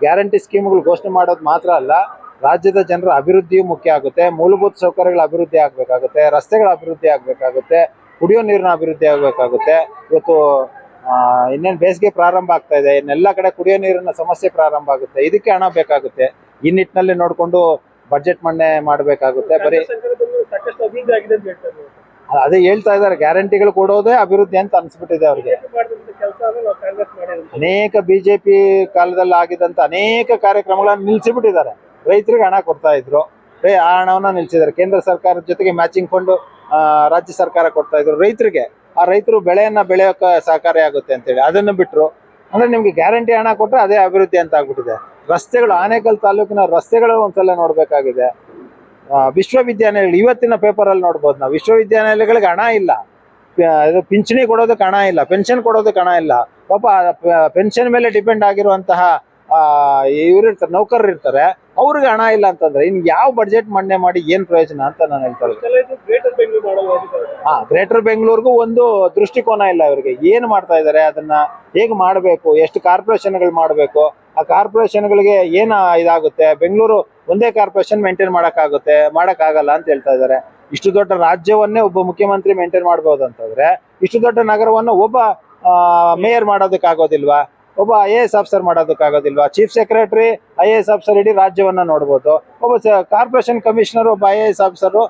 ಗ್ಯಾರಂಟಿ ಸ್ಕೀಮ್ಗಳು ಘೋಷಣೆ ಮಾಡೋದು ಮಾತ್ರ ಅಲ್ಲ, ರಾಜ್ಯದ ಜನರ ಅಭಿವೃದ್ಧಿಯೂ ಮುಖ್ಯ ಆಗುತ್ತೆ. ಮೂಲಭೂತ ಸೌಕರ್ಯಗಳ ಅಭಿವೃದ್ಧಿ ಆಗಬೇಕಾಗುತ್ತೆ, ರಸ್ತೆಗಳ ಅಭಿವೃದ್ಧಿ ಆಗಬೇಕಾಗುತ್ತೆ, ಕುಡಿಯೋ ನೀರಿನ ಅಭಿವೃದ್ಧಿ ಆಗಬೇಕಾಗುತ್ತೆ. ಇವತ್ತು ಇನ್ನೇನು ಬೇಸಿಗೆ ಪ್ರಾರಂಭ ಆಗ್ತಾ ಇದೆ, ಇನ್ನೆಲ್ಲ ಕಡೆ ಕುಡಿಯೋ ನೀರಿನ ಸಮಸ್ಯೆ ಪ್ರಾರಂಭ ಆಗುತ್ತೆ. ಇದಕ್ಕೆ ಹಣ ಬೇಕಾಗುತ್ತೆ. ಈ ನಿಟ್ಟಿನಲ್ಲಿ ನೋಡಿಕೊಂಡು ಬಜೆಟ್ ಮಂಡನೆ ಮಾಡಬೇಕಾಗುತ್ತೆ. ಬರೀ ಸಾಕಷ್ಟು ಅಭಿವೃದ್ಧಿ ಆಗಿದೆ ಅಂತ ಹೇಳ್ತಾರೆ. ಅದೇ ಹೇಳ್ತಾ ಇದ್ದಾರೆ, ಗ್ಯಾರಂಟಿಗಳು ಕೊಡೋದೇ ಅಭಿವೃದ್ಧಿ ಅಂತ ಅನ್ಸ್ಬಿಟ್ಟಿದೆ ಅವ್ರಿಗೆ. ಅನೇಕ BJP ಕಾಲದಲ್ಲಿ ಆಗಿದ್ದಂತ ಅನೇಕ ಕಾರ್ಯಕ್ರಮಗಳನ್ನು ನಿಲ್ಸಿಬಿಟ್ಟಿದ್ದಾರೆ. ರೈತರಿಗೆ ಹಣ ಕೊಡ್ತಾ ಇದ್ರು, ಆ ಹಣವನ್ನ ನಿಲ್ಸಿದ್ದಾರೆ. ಕೇಂದ್ರ ಸರ್ಕಾರದ ಜೊತೆಗೆ ಮ್ಯಾಚಿಂಗ್ ಫಂಡ್ ರಾಜ್ಯ ಸರ್ಕಾರ ಕೊಡ್ತಾ ಇದ್ರು ರೈತರಿಗೆ. ಆ ರೈತರು ಬೆಳೆಯನ್ನ ಬೆಳೆಯೋಕೆ ಸಹಕಾರಿ ಆಗುತ್ತೆ ಅಂತೇಳಿ ಅದನ್ನು ಬಿಟ್ರು. ಅಂದ್ರೆ ನಿಮ್ಗೆ ಗ್ಯಾರಂಟಿ ಹಣ ಕೊಟ್ಟರೆ ಅದೇ ಅಭಿವೃದ್ಧಿ ಅಂತ ಆಗ್ಬಿಟ್ಟಿದೆ. ರಸ್ತೆಗಳು, ಆನೇಕಲ್ ತಾಲೂಕಿನ ರಸ್ತೆಗಳು ಒಂದ್ಸಲ ನೋಡ್ಬೇಕಾಗಿದೆ. ವಿಶ್ವವಿದ್ಯಾನಿಲಯಗಳು ಇವತ್ತಿನ ಪೇಪರ್ ಅಲ್ಲಿ ನೋಡ್ಬೋದು ನಾವು, ವಿಶ್ವವಿದ್ಯಾನಿಲಯಗಳಿಗೆ ಹಣ ಇಲ್ಲ, ಪಿಂಚಣಿ ಕೊಡೋದಕ್ಕೆ ಹಣ ಇಲ್ಲ, ಪೆನ್ಷನ್ ಕೊಡೋದಕ್ಕೆ ಹಣ ಇಲ್ಲ. ಪಾಪ ಪೆನ್ಷನ್ ಮೇಲೆ ಡಿಪೆಂಡ್ ಆಗಿರುವಂತಹ ಇವ್ರು ಇರ್ತಾರೆ, ನೌಕರರು ಇರ್ತಾರೆ, ಅವ್ರಿಗೆ ಹಣ ಇಲ್ಲ ಅಂತಂದ್ರೆ ಇನ್ ಯಾವ ಬಜೆಟ್ ಮಂಡನೆ ಮಾಡಿ ಏನ್ ಪ್ರಯೋಜನ ಅಂತ ನಾನು ಹೇಳ್ತಾ ಇದ್ದೀನಿ. ಗ್ರೇಟರ್ ಬೆಂಗಳೂರಿಗೂ ಒಂದು ದೃಷ್ಟಿಕೋನ ಇಲ್ಲ ಇವರಿಗೆ. ಏನ್ ಮಾಡ್ತಾ ಇದಾರೆ, ಅದನ್ನ ಹೇಗ್ ಮಾಡ್ಬೇಕು, ಎಷ್ಟು ಕಾರ್ಪೊರೇಷನ್ಗಳು ಮಾಡ್ಬೇಕು, ಆ ಕಾರ್ಪೊರೇಷನ್ಗಳಿಗೆ ಏನ ಇದಾಗುತ್ತೆ. ಬೆಂಗಳೂರು ಒಂದೇ ಕಾರ್ಪೊರೇಷನ್ ಮೇಂಟೈನ್ ಮಾಡಕ್ಕಾಗಲ್ಲ ಅಂತ ಹೇಳ್ತಾ ಇದ್ದಾರೆ. ಇಷ್ಟು ದೊಡ್ಡ ರಾಜ್ಯವನ್ನೇ ಒಬ್ಬ ಮುಖ್ಯಮಂತ್ರಿ ಮೇಂಟೈನ್ ಮಾಡ್ಬೋದು ಅಂತಂದ್ರೆ, ಇಷ್ಟು ದೊಡ್ಡ ನಗರವನ್ನು ಒಬ್ಬ ಮೇಯರ್ ಮಾಡೋದಕ್ಕಾಗೋದಿಲ್ವಾ, ಒಬ್ಬ IAS ಆಫೀಸರ್ ಮಾಡೋದಕ್ಕಾಗೋದಿಲ್ವಾ? ಚೀಫ್ ಸೆಕ್ರೆಟರಿ IAS ಆಫೀಸರ್ ಇಡೀ ರಾಜ್ಯವನ್ನ ನೋಡ್ಬೋದು. ಒಬ್ಬ ಕಾರ್ಪೊರೇಷನ್ ಕಮಿಷನರ್, ಒಬ್ಬ IAS ಆಫೀಸರು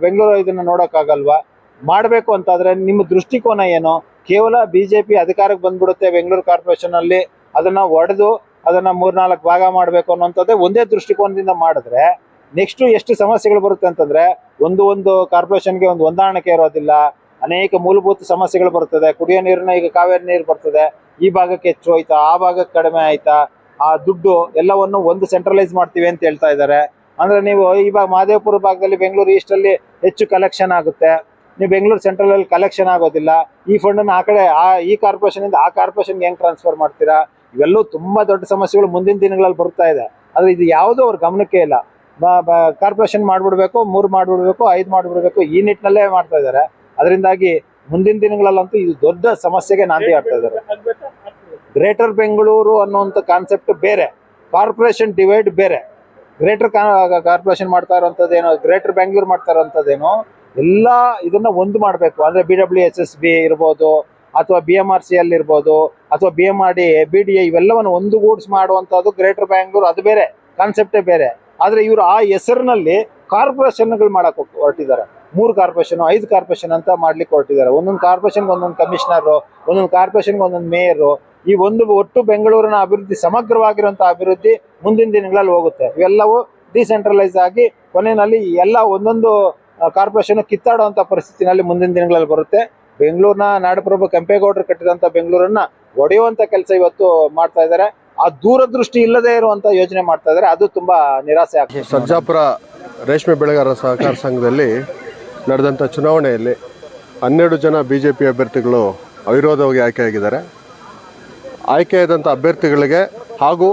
ಬೆಂಗಳೂರು ಇದನ್ನ ನೋಡೋಕ್ಕಾಗಲ್ವಾ? ಮಾಡಬೇಕು ಅಂತಾದ್ರೆ ನಿಮ್ಮ ದೃಷ್ಟಿಕೋನ ಏನು? ಕೇವಲ BJP ಅಧಿಕಾರಕ್ಕೆ ಬಂದ್ಬಿಡುತ್ತೆ ಬೆಂಗಳೂರು ಕಾರ್ಪೊರೇಷನ್ ಅಲ್ಲಿ, ಅದನ್ನ ಒಡೆದು ಅದನ್ನ 3-4 ಭಾಗ ಮಾಡಬೇಕು ಅನ್ನೋಂಥದ್ದೇ ಒಂದೇ ದೃಷ್ಟಿಕೋನದಿಂದ ಮಾಡಿದ್ರೆ ನೆಕ್ಸ್ಟ್ ಎಷ್ಟು ಸಮಸ್ಯೆಗಳು ಬರುತ್ತೆ ಅಂತಂದ್ರೆ, ಒಂದು ಕಾರ್ಪೊರೇಷನ್ಗೆ ಒಂದು ಹೊಂದಾಣಿಕೆ ಇರೋದಿಲ್ಲ, ಅನೇಕ ಮೂಲಭೂತ ಸಮಸ್ಯೆಗಳು ಬರ್ತದೆ. ಕುಡಿಯೋ ನೀರಿನ, ಈಗ ಕಾವೇರಿ ನೀರು ಬರ್ತದೆ, ಈ ಭಾಗಕ್ಕೆ ಹೆಚ್ಚು ಆಯ್ತಾ, ಆ ಭಾಗಕ್ಕೆ ಕಡಿಮೆ ಆಯ್ತಾ, ಆ ದುಡ್ಡು ಎಲ್ಲವನ್ನು ಒಂದು ಸೆಂಟ್ರಲೈಸ್ ಮಾಡ್ತೀವಿ ಅಂತ ಹೇಳ್ತಾ ಇದ್ದಾರೆ. ಅಂದ್ರೆ ನೀವು ಇವಾಗ ಮಹದೇವಪುರ ಭಾಗದಲ್ಲಿ ಬೆಂಗಳೂರು ಈಸ್ಟ್ ಅಲ್ಲಿ ಹೆಚ್ಚು ಕಲೆಕ್ಷನ್ ಆಗುತ್ತೆ, ನೀವು ಬೆಂಗಳೂರು ಸೆಂಟ್ರಲ್ ಅಲ್ಲಿ ಕಲೆಕ್ಷನ್ ಆಗೋದಿಲ್ಲ. ಈ ಫಂಡ್ ಅನ್ನು ಆ ಕಡೆ ಈ ಕಾರ್ಪೊರೇಷನ್ ಇಂದ ಆ ಕಾರ್ಪೊರೇಷನ್ಗೆ ಹೆಂಗ್ ಟ್ರಾನ್ಸ್ಫರ್ ಮಾಡ್ತೀರಾ? ಇವೆಲ್ಲೂ ತುಂಬಾ ದೊಡ್ಡ ಸಮಸ್ಯೆಗಳು ಮುಂದಿನ ದಿನಗಳಲ್ಲಿ ಬರ್ತಾ ಇದೆ. ಆದ್ರೆ ಇದು ಯಾವುದೂ ಅವ್ರ ಗಮನಕ್ಕೆ ಇಲ್ಲ. ಕಾರ್ಪೊರೇಷನ್ ಮಾಡ್ಬಿಡ್ಬೇಕು, 3 ಮಾಡ್ಬಿಡ್ಬೇಕು, 5 ಮಾಡ್ಬಿಡ್ಬೇಕು, ಈ ನಿಟ್ಟಿನಲ್ಲೇ ಮಾಡ್ತಾ ಇದ್ದಾರೆ. ಅದರಿಂದಾಗಿ ಮುಂದಿನ ದಿನಗಳಲ್ಲಂತೂ ಇದು ದೊಡ್ಡ ಸಮಸ್ಯೆಗೆ ನಾಂದಿ ಆಗ್ತಾ ಇದ್ದಾರೆ. ಗ್ರೇಟರ್ ಬೆಂಗಳೂರು ಅನ್ನುವಂಥ ಕಾನ್ಸೆಪ್ಟ್ ಬೇರೆ, ಕಾರ್ಪೊರೇಷನ್ ಡಿವೈಡ್ ಬೇರೆ. ಗ್ರೇಟರ್ ಕಾರ್ಪೊರೇಷನ್ ಮಾಡ್ತಾ ಇರೋಂಥದ್ದೇನೋ, ಗ್ರೇಟರ್ ಬೆಂಗಳೂರು ಮಾಡ್ತಾ ಇರೋಂಥದ್ದೇನೋ, ಎಲ್ಲ ಇದನ್ನ ಒಂದು ಮಾಡಬೇಕು. ಅಂದ್ರೆ BWSSB ಇರ್ಬೋದು, ಅಥವಾ BMRCL ಇರ್ಬೋದು, ಅಥವಾ BMRD, BDA, ಇವೆಲ್ಲವನ್ನು ಒಂದುಗೂಡಿಸಿ ಮಾಡುವಂಥದ್ದು ಗ್ರೇಟರ್ ಬ್ಯಾಂಗ್ಳೂರು. ಅದು ಬೇರೆ ಕಾನ್ಸೆಪ್ಟೇ ಬೇರೆ. ಆದ್ರೆ ಇವರು ಆ ಹೆಸರಿನಲ್ಲಿ ಕಾರ್ಪೊರೇಷನ್ಗಳು ಮಾಡಕ್ ಹೊರಟಿದ್ದಾರೆ. 3 ಕಾರ್ಪೊರೇಷನ್, 5 ಕಾರ್ಪೊರೇಷನ್ ಅಂತ ಮಾಡ್ಲಿಕ್ಕೆ ಹೊರಟಿದ್ದಾರೆ. ಒಂದೊಂದು ಕಾರ್ಪೊರೇಷನ್ಗೆ ಒಂದೊಂದು ಕಮಿಷನರ್, ಒಂದೊಂದು ಕಾರ್ಪೊರೇಷನ್ಗೆ ಒಂದೊಂದು ಮೇಯರು. ಈ ಒಂದು ಒಟ್ಟು ಬೆಂಗಳೂರಿನ ಅಭಿವೃದ್ಧಿ ಸಮಗ್ರವಾಗಿರುವಂತಹ ಅಭಿವೃದ್ಧಿ ಮುಂದಿನ ದಿನಗಳಲ್ಲಿ ಹೋಗುತ್ತೆ. ಇವೆಲ್ಲವೂ ಡಿಸೆಂಟ್ರಲೈಸ್ ಆಗಿ ಕೊನೆಯಲ್ಲಿ ಎಲ್ಲ ಒಂದೊಂದು ಕಾರ್ಪೊರೇಷನ್ ಕಿತ್ತಾಡುವಂತ ಪರಿಸ್ಥಿತಿನಲ್ಲಿ ಮುಂದಿನ ದಿನಗಳಲ್ಲಿ ಬರುತ್ತೆ. ಬೆಂಗಳೂರಿನ ನಾಡಪ್ರಭು ಕೆಂಪೇಗೌಡರು ಕಟ್ಟಿದಂತ ಬೆಂಗಳೂರನ್ನ ಒಡೆಯುವಂತ ಕೆಲಸ ಇವತ್ತು ಮಾಡ್ತಾ ಇದ್ದಾರೆ. ಆ ದೂರದೃಷ್ಟಿ ಇಲ್ಲದೆ ಇರುವಂತ ಯೋಜನೆ ಮಾಡ್ತಾ ಇದ್ದಾರೆ. ಅದು ತುಂಬಾ ನಿರಾಸೆ ಆಗ್ತದೆ. ಸರ್ಜಾಪುರ ರೇಷ್ಮೆ ಬೆಳೆಗಾರರ ಸಹಕಾರ ಸಂಘದಲ್ಲಿ ನಡೆದಂಥ ಚುನಾವಣೆಯಲ್ಲಿ 12 ಜನ BJP ಅಭ್ಯರ್ಥಿಗಳು ಅವಿರೋಧವಾಗಿ ಆಯ್ಕೆಯಾಗಿದ್ದಾರೆ. ಆಯ್ಕೆಯಾದಂಥ ಅಭ್ಯರ್ಥಿಗಳಿಗೆ ಹಾಗೂ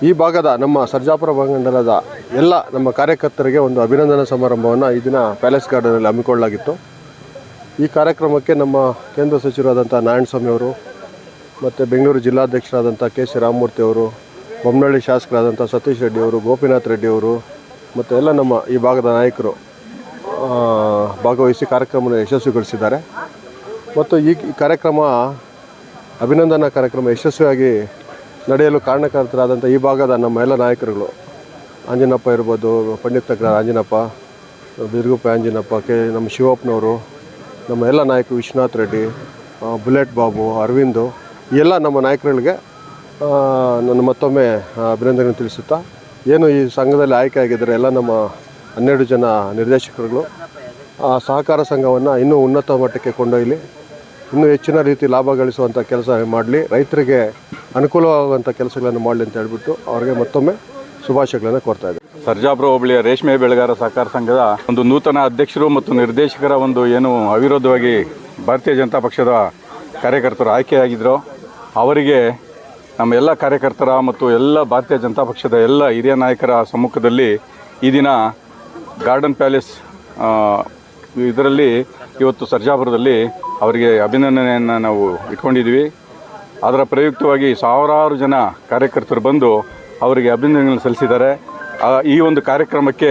ಈ ಭಾಗದ ನಮ್ಮ ಸರ್ಜಾಪುರ ಮಂಡಲದ ಎಲ್ಲ ನಮ್ಮ ಕಾರ್ಯಕರ್ತರಿಗೆ ಒಂದು ಅಭಿನಂದನಾ ಸಮಾರಂಭವನ್ನು ಈ ದಿನ ಪ್ಯಾಲೇಸ್ ಗಾರ್ಡನಲ್ಲಿ ಹಮ್ಮಿಕೊಳ್ಳಲಾಗಿತ್ತು. ಈ ಕಾರ್ಯಕ್ರಮಕ್ಕೆ ನಮ್ಮ ಕೇಂದ್ರ ಸಚಿವರಾದಂಥ ನಾರಾಯಣಸ್ವಾಮಿ ಅವರು ಮತ್ತು ಬೆಂಗಳೂರು ಜಿಲ್ಲಾಧ್ಯಕ್ಷರಾದಂಥ KC ರಾಮಮೂರ್ತಿ ಅವರು, ಬೊಮ್ಮನಹಳ್ಳಿ ಶಾಸಕರಾದಂಥ ಸತೀಶ್ ರೆಡ್ಡಿ ಅವರು, ಗೋಪಿನಾಥ್ ರೆಡ್ಡಿ ಅವರು ಮತ್ತು ಎಲ್ಲ ನಮ್ಮ ಈ ಭಾಗದ ನಾಯಕರು ಭಾಗವಹಿಸಿ ಕಾರ್ಯಕ್ರಮವನ್ನು ಯಶಸ್ವಿಗೊಳಿಸಿದ್ದಾರೆ. ಮತ್ತು ಈ ಕಾರ್ಯಕ್ರಮ ಅಭಿನಂದನಾ ಕಾರ್ಯಕ್ರಮ ಯಶಸ್ವಿಯಾಗಿ ನಡೆಯಲು ಕಾರಣಕರ್ತರಾದಂಥ ಈ ಭಾಗದ ನಮ್ಮ ಎಲ್ಲ ನಾಯಕರುಗಳು, ಆಂಜನಪ್ಪ ಇರ್ಬೋದು, ಪಂಡಿತ್ ತಗ್ರ ಆಂಜನಪ್ಪ, ಬಿರುಗುಪ್ಪ ಆಂಜನಪ್ಪ, ನಮ್ಮ ಶಿವಪ್ಪನವರು, ನಮ್ಮ ಎಲ್ಲ ನಾಯಕರು, ವಿಶ್ವನಾಥ್ ರೆಡ್ಡಿ, ಬುಲೆಟ್ ಬಾಬು, ಅರವಿಂದು, ಈ ಎಲ್ಲ ನಮ್ಮ ನಾಯಕರುಗಳಿಗೆ ನಾನು ಮತ್ತೊಮ್ಮೆ ಅಭಿನಂದನೆ ತಿಳಿಸುತ್ತಾ, ಏನು ಈ ಸಂಘದಲ್ಲಿ ಆಯ್ಕೆ ಆಗಿದ್ದಾರೆ ಎಲ್ಲ ನಮ್ಮ 12 ಜನ ನಿರ್ದೇಶಕರುಗಳು ಸಹಕಾರ ಸಂಘವನ್ನು ಇನ್ನೂ ಉನ್ನತ ಮಟ್ಟಕ್ಕೆ ಕೊಂಡೊಯ್ಯಲಿ, ಇನ್ನೂ ಹೆಚ್ಚಿನ ರೀತಿ ಲಾಭ ಗಳಿಸುವಂಥ ಕೆಲಸ ಮಾಡಲಿ, ರೈತರಿಗೆ ಅನುಕೂಲವಾಗುವಂಥ ಕೆಲಸಗಳನ್ನು ಮಾಡಲಿ ಅಂತ ಹೇಳ್ಬಿಟ್ಟು ಅವರಿಗೆ ಮತ್ತೊಮ್ಮೆ ಶುಭಾಶಯಗಳನ್ನು ಕೋರ್ತಾ ಇದ್ದಾರೆ. ಸರ್ಜಾಪುರ ಹೋಬಳಿಯ ರೇಷ್ಮೆ ಬೆಳೆಗಾರ ಸಹಕಾರ ಸಂಘದ ಒಂದು ನೂತನ ಅಧ್ಯಕ್ಷರು ಮತ್ತು ನಿರ್ದೇಶಕರ ಒಂದು ಏನು ಅವಿರೋಧವಾಗಿ ಭಾರತೀಯ ಜನತಾ ಪಕ್ಷದ ಕಾರ್ಯಕರ್ತರು ಆಯ್ಕೆಯಾಗಿದ್ದರು, ಅವರಿಗೆ ನಮ್ಮ ಎಲ್ಲ ಕಾರ್ಯಕರ್ತರ ಮತ್ತು ಎಲ್ಲ ಭಾರತೀಯ ಜನತಾ ಪಕ್ಷದ ಎಲ್ಲ ಹಿರಿಯ ನಾಯಕರ ಸಮ್ಮುಖದಲ್ಲಿ ಈ ದಿನ ಗಾರ್ಡನ್ ಪ್ಯಾಲೇಸ್ ಇದರಲ್ಲಿ ಇವತ್ತು ಸರ್ಜಾಪುರದಲ್ಲಿ ಅವರಿಗೆ ಅಭಿನಂದನೆಯನ್ನು ನಾವು ಇಟ್ಕೊಂಡಿದ್ವಿ. ಅದರ ಪ್ರಯುಕ್ತವಾಗಿ ಸಾವಿರಾರು ಜನ ಕಾರ್ಯಕರ್ತರು ಬಂದು ಅವರಿಗೆ ಅಭಿನಂದನೆಗಳನ್ನು ಸಲ್ಲಿಸಿದ್ದಾರೆ. ಈ ಒಂದು ಕಾರ್ಯಕ್ರಮಕ್ಕೆ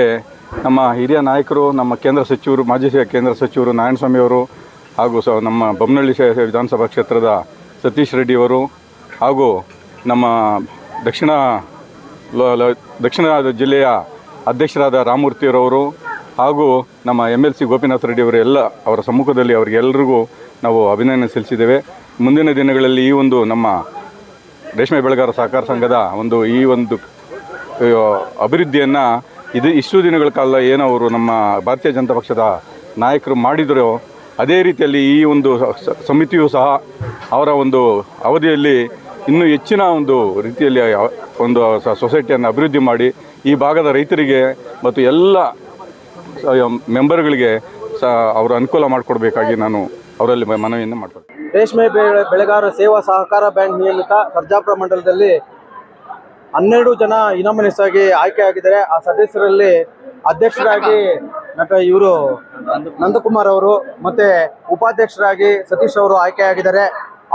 ನಮ್ಮ ಹಿರಿಯ ನಾಯಕರು, ನಮ್ಮ ಕೇಂದ್ರ ಸಚಿವರು, ಮಾಜಿ ಕೇಂದ್ರ ಸಚಿವರು ನಾರಾಯಣಸ್ವಾಮಿ ಅವರು ಹಾಗೂ ನಮ್ಮ ಬೊಮ್ಮನಹಳ್ಳಿ ವಿಧಾನಸಭಾ ಕ್ಷೇತ್ರದ ಸತೀಶ್ ರೆಡ್ಡಿ ಅವರು ಹಾಗೂ ನಮ್ಮ ದಕ್ಷಿಣ ಜಿಲ್ಲೆಯ ಅಧ್ಯಕ್ಷರಾದ ರಾಮಮೂರ್ತಿಯವರವರು ಹಾಗೂ ನಮ್ಮ MLC ಗೋಪಿನಾಥ್ ರೆಡ್ಡಿಯವರು ಎಲ್ಲ ಅವರ ಸಮ್ಮುಖದಲ್ಲಿ ಅವರಿಗೆಲ್ಲರಿಗೂ ನಾವು ಅಭಿನಂದನೆ ಸಲ್ಲಿಸಿದ್ದೇವೆ. ಮುಂದಿನ ದಿನಗಳಲ್ಲಿ ಈ ಒಂದು ನಮ್ಮ ರೇಷ್ಮೆ ಬೆಳೆಗಾರ ಸಹಕಾರ ಸಂಘದ ಒಂದು ಈ ಒಂದು ಅಭಿವೃದ್ಧಿಯನ್ನು ಇಷ್ಟು ದಿನಗಳ ಕಾಲ ಏನು ಅವರು ನಮ್ಮ ಭಾರತೀಯ ಜನತಾ ಪಕ್ಷದ ನಾಯಕರು ಮಾಡಿದರೋ ಅದೇ ರೀತಿಯಲ್ಲಿ ಈ ಒಂದು ಸಮಿತಿಯು ಸಹ ಅವರ ಒಂದು ಅವಧಿಯಲ್ಲಿ ಇನ್ನೂ ಹೆಚ್ಚಿನ ಒಂದು ರೀತಿಯಲ್ಲಿ ಒಂದು ಸೊಸೈಟಿಯನ್ನು ಅಭಿವೃದ್ಧಿ ಮಾಡಿ ಈ ಭಾಗದ ರೈತರಿಗೆ ಮತ್ತು ಎಲ್ಲ ಮೆಂಬರ್ಗಳಿಗೆ ಅವರು ಅನುಕೂಲ ಮಾಡಿಕೊಡ್ಬೇಕಾಗಿ ನಾನು ಅವರಲ್ಲಿ ಮನವಿಯನ್ನು ಮಾಡ್ತೀನಿ. ರೇಷ್ಮೆ ಬೆಳೆಗಾರ ಸೇವಾ ಸಹಕಾರ ಬ್ಯಾಂಕ್ ನಿಯಮಿತ ಸರ್ಜಾಪುರ ಮಂಡಲದಲ್ಲಿ 12 ಜನ ಇನಾಮಿನೇಟ್ಸ್ ಆಗಿ ಆಯ್ಕೆಯಾಗಿದ್ದಾರೆ. ಆ ಸದಸ್ಯರಲ್ಲಿ ಅಧ್ಯಕ್ಷರಾಗಿ ಇವರು ನಂದಕುಮಾರ್ ಅವರು ಮತ್ತೆ ಉಪಾಧ್ಯಕ್ಷರಾಗಿ ಸತೀಶ್ ಅವರು ಆಯ್ಕೆಯಾಗಿದ್ದಾರೆ.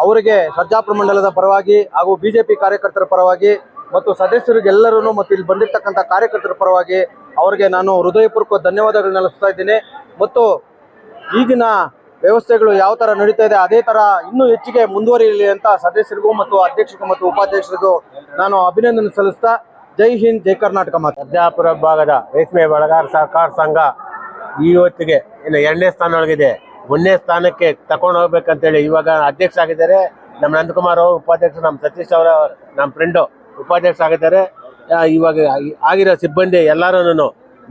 ಅವರಿಗೆ ಸರ್ಜಾಪುರ ಮಂಡಲದ ಪರವಾಗಿ ಹಾಗೂ BJP ಕಾರ್ಯಕರ್ತರ ಪರವಾಗಿ ಮತ್ತು ಸದಸ್ಯರಿಗೆಲ್ಲರೂ ಮತ್ತು ಇಲ್ಲಿ ಬಂದಿರತಕ್ಕಂಥ ಕಾರ್ಯಕರ್ತರ ಪರವಾಗಿ ಅವರಿಗೆ ನಾನು ಹೃದಯಪೂರ್ವಕ ಧನ್ಯವಾದಗಳನ್ನ ಸಲ್ಲಿಸ್ತಾ ಇದ್ದೀನಿ. ಮತ್ತು ಈಗಿನ ವ್ಯವಸ್ಥೆಗಳು ಯಾವ ಥರ ನಡೀತಾ ಇದೆ ಅದೇ ಥರ ಇನ್ನೂ ಹೆಚ್ಚಿಗೆ ಮುಂದುವರಿಯಲಿ ಅಂತ ಸದಸ್ಯರಿಗೂ ಮತ್ತು ಅಧ್ಯಕ್ಷರಿಗೂ ಮತ್ತು ಉಪಾಧ್ಯಕ್ಷರಿಗೂ ನಾನು ಅಭಿನಂದನೆ ಸಲ್ಲಿಸ್ತಾ ಜೈ ಹಿಂದ್ ಜೈ ಕರ್ನಾಟಕ ಮಾತು. ಸರ್ಜಾಪುರ ಭಾಗದ ರೇಷ್ಮೆ ಬೆಳೆಗಾರ ಸಹಕಾರ ಸಂಘ ಇವತ್ತಿಗೆ ಇನ್ನು 2ನೇ ಸ್ಥಾನದೊಳಗಿದೆ. 1ನೇ ಸ್ಥಾನಕ್ಕೆ ತಗೊಂಡು ಹೋಗ್ಬೇಕಂತೇಳಿ ಇವಾಗ ಅಧ್ಯಕ್ಷ ಆಗಿದ್ದಾರೆ ನಮ್ಮ ನಂದಕುಮಾರ್ ಅವರು, ಉಪಾಧ್ಯಕ್ಷ ನಮ್ಮ ಸತೀಶ್ ಅವರ ನಮ್ಮ ಫ್ರೆಂಡು ಉಪಾಧ್ಯಕ್ಷ ಆಗಿದ್ದಾರೆ. ಇವಾಗ ಆಗಿರೋ ಸಿಬ್ಬಂದಿ ಎಲ್ಲರೂ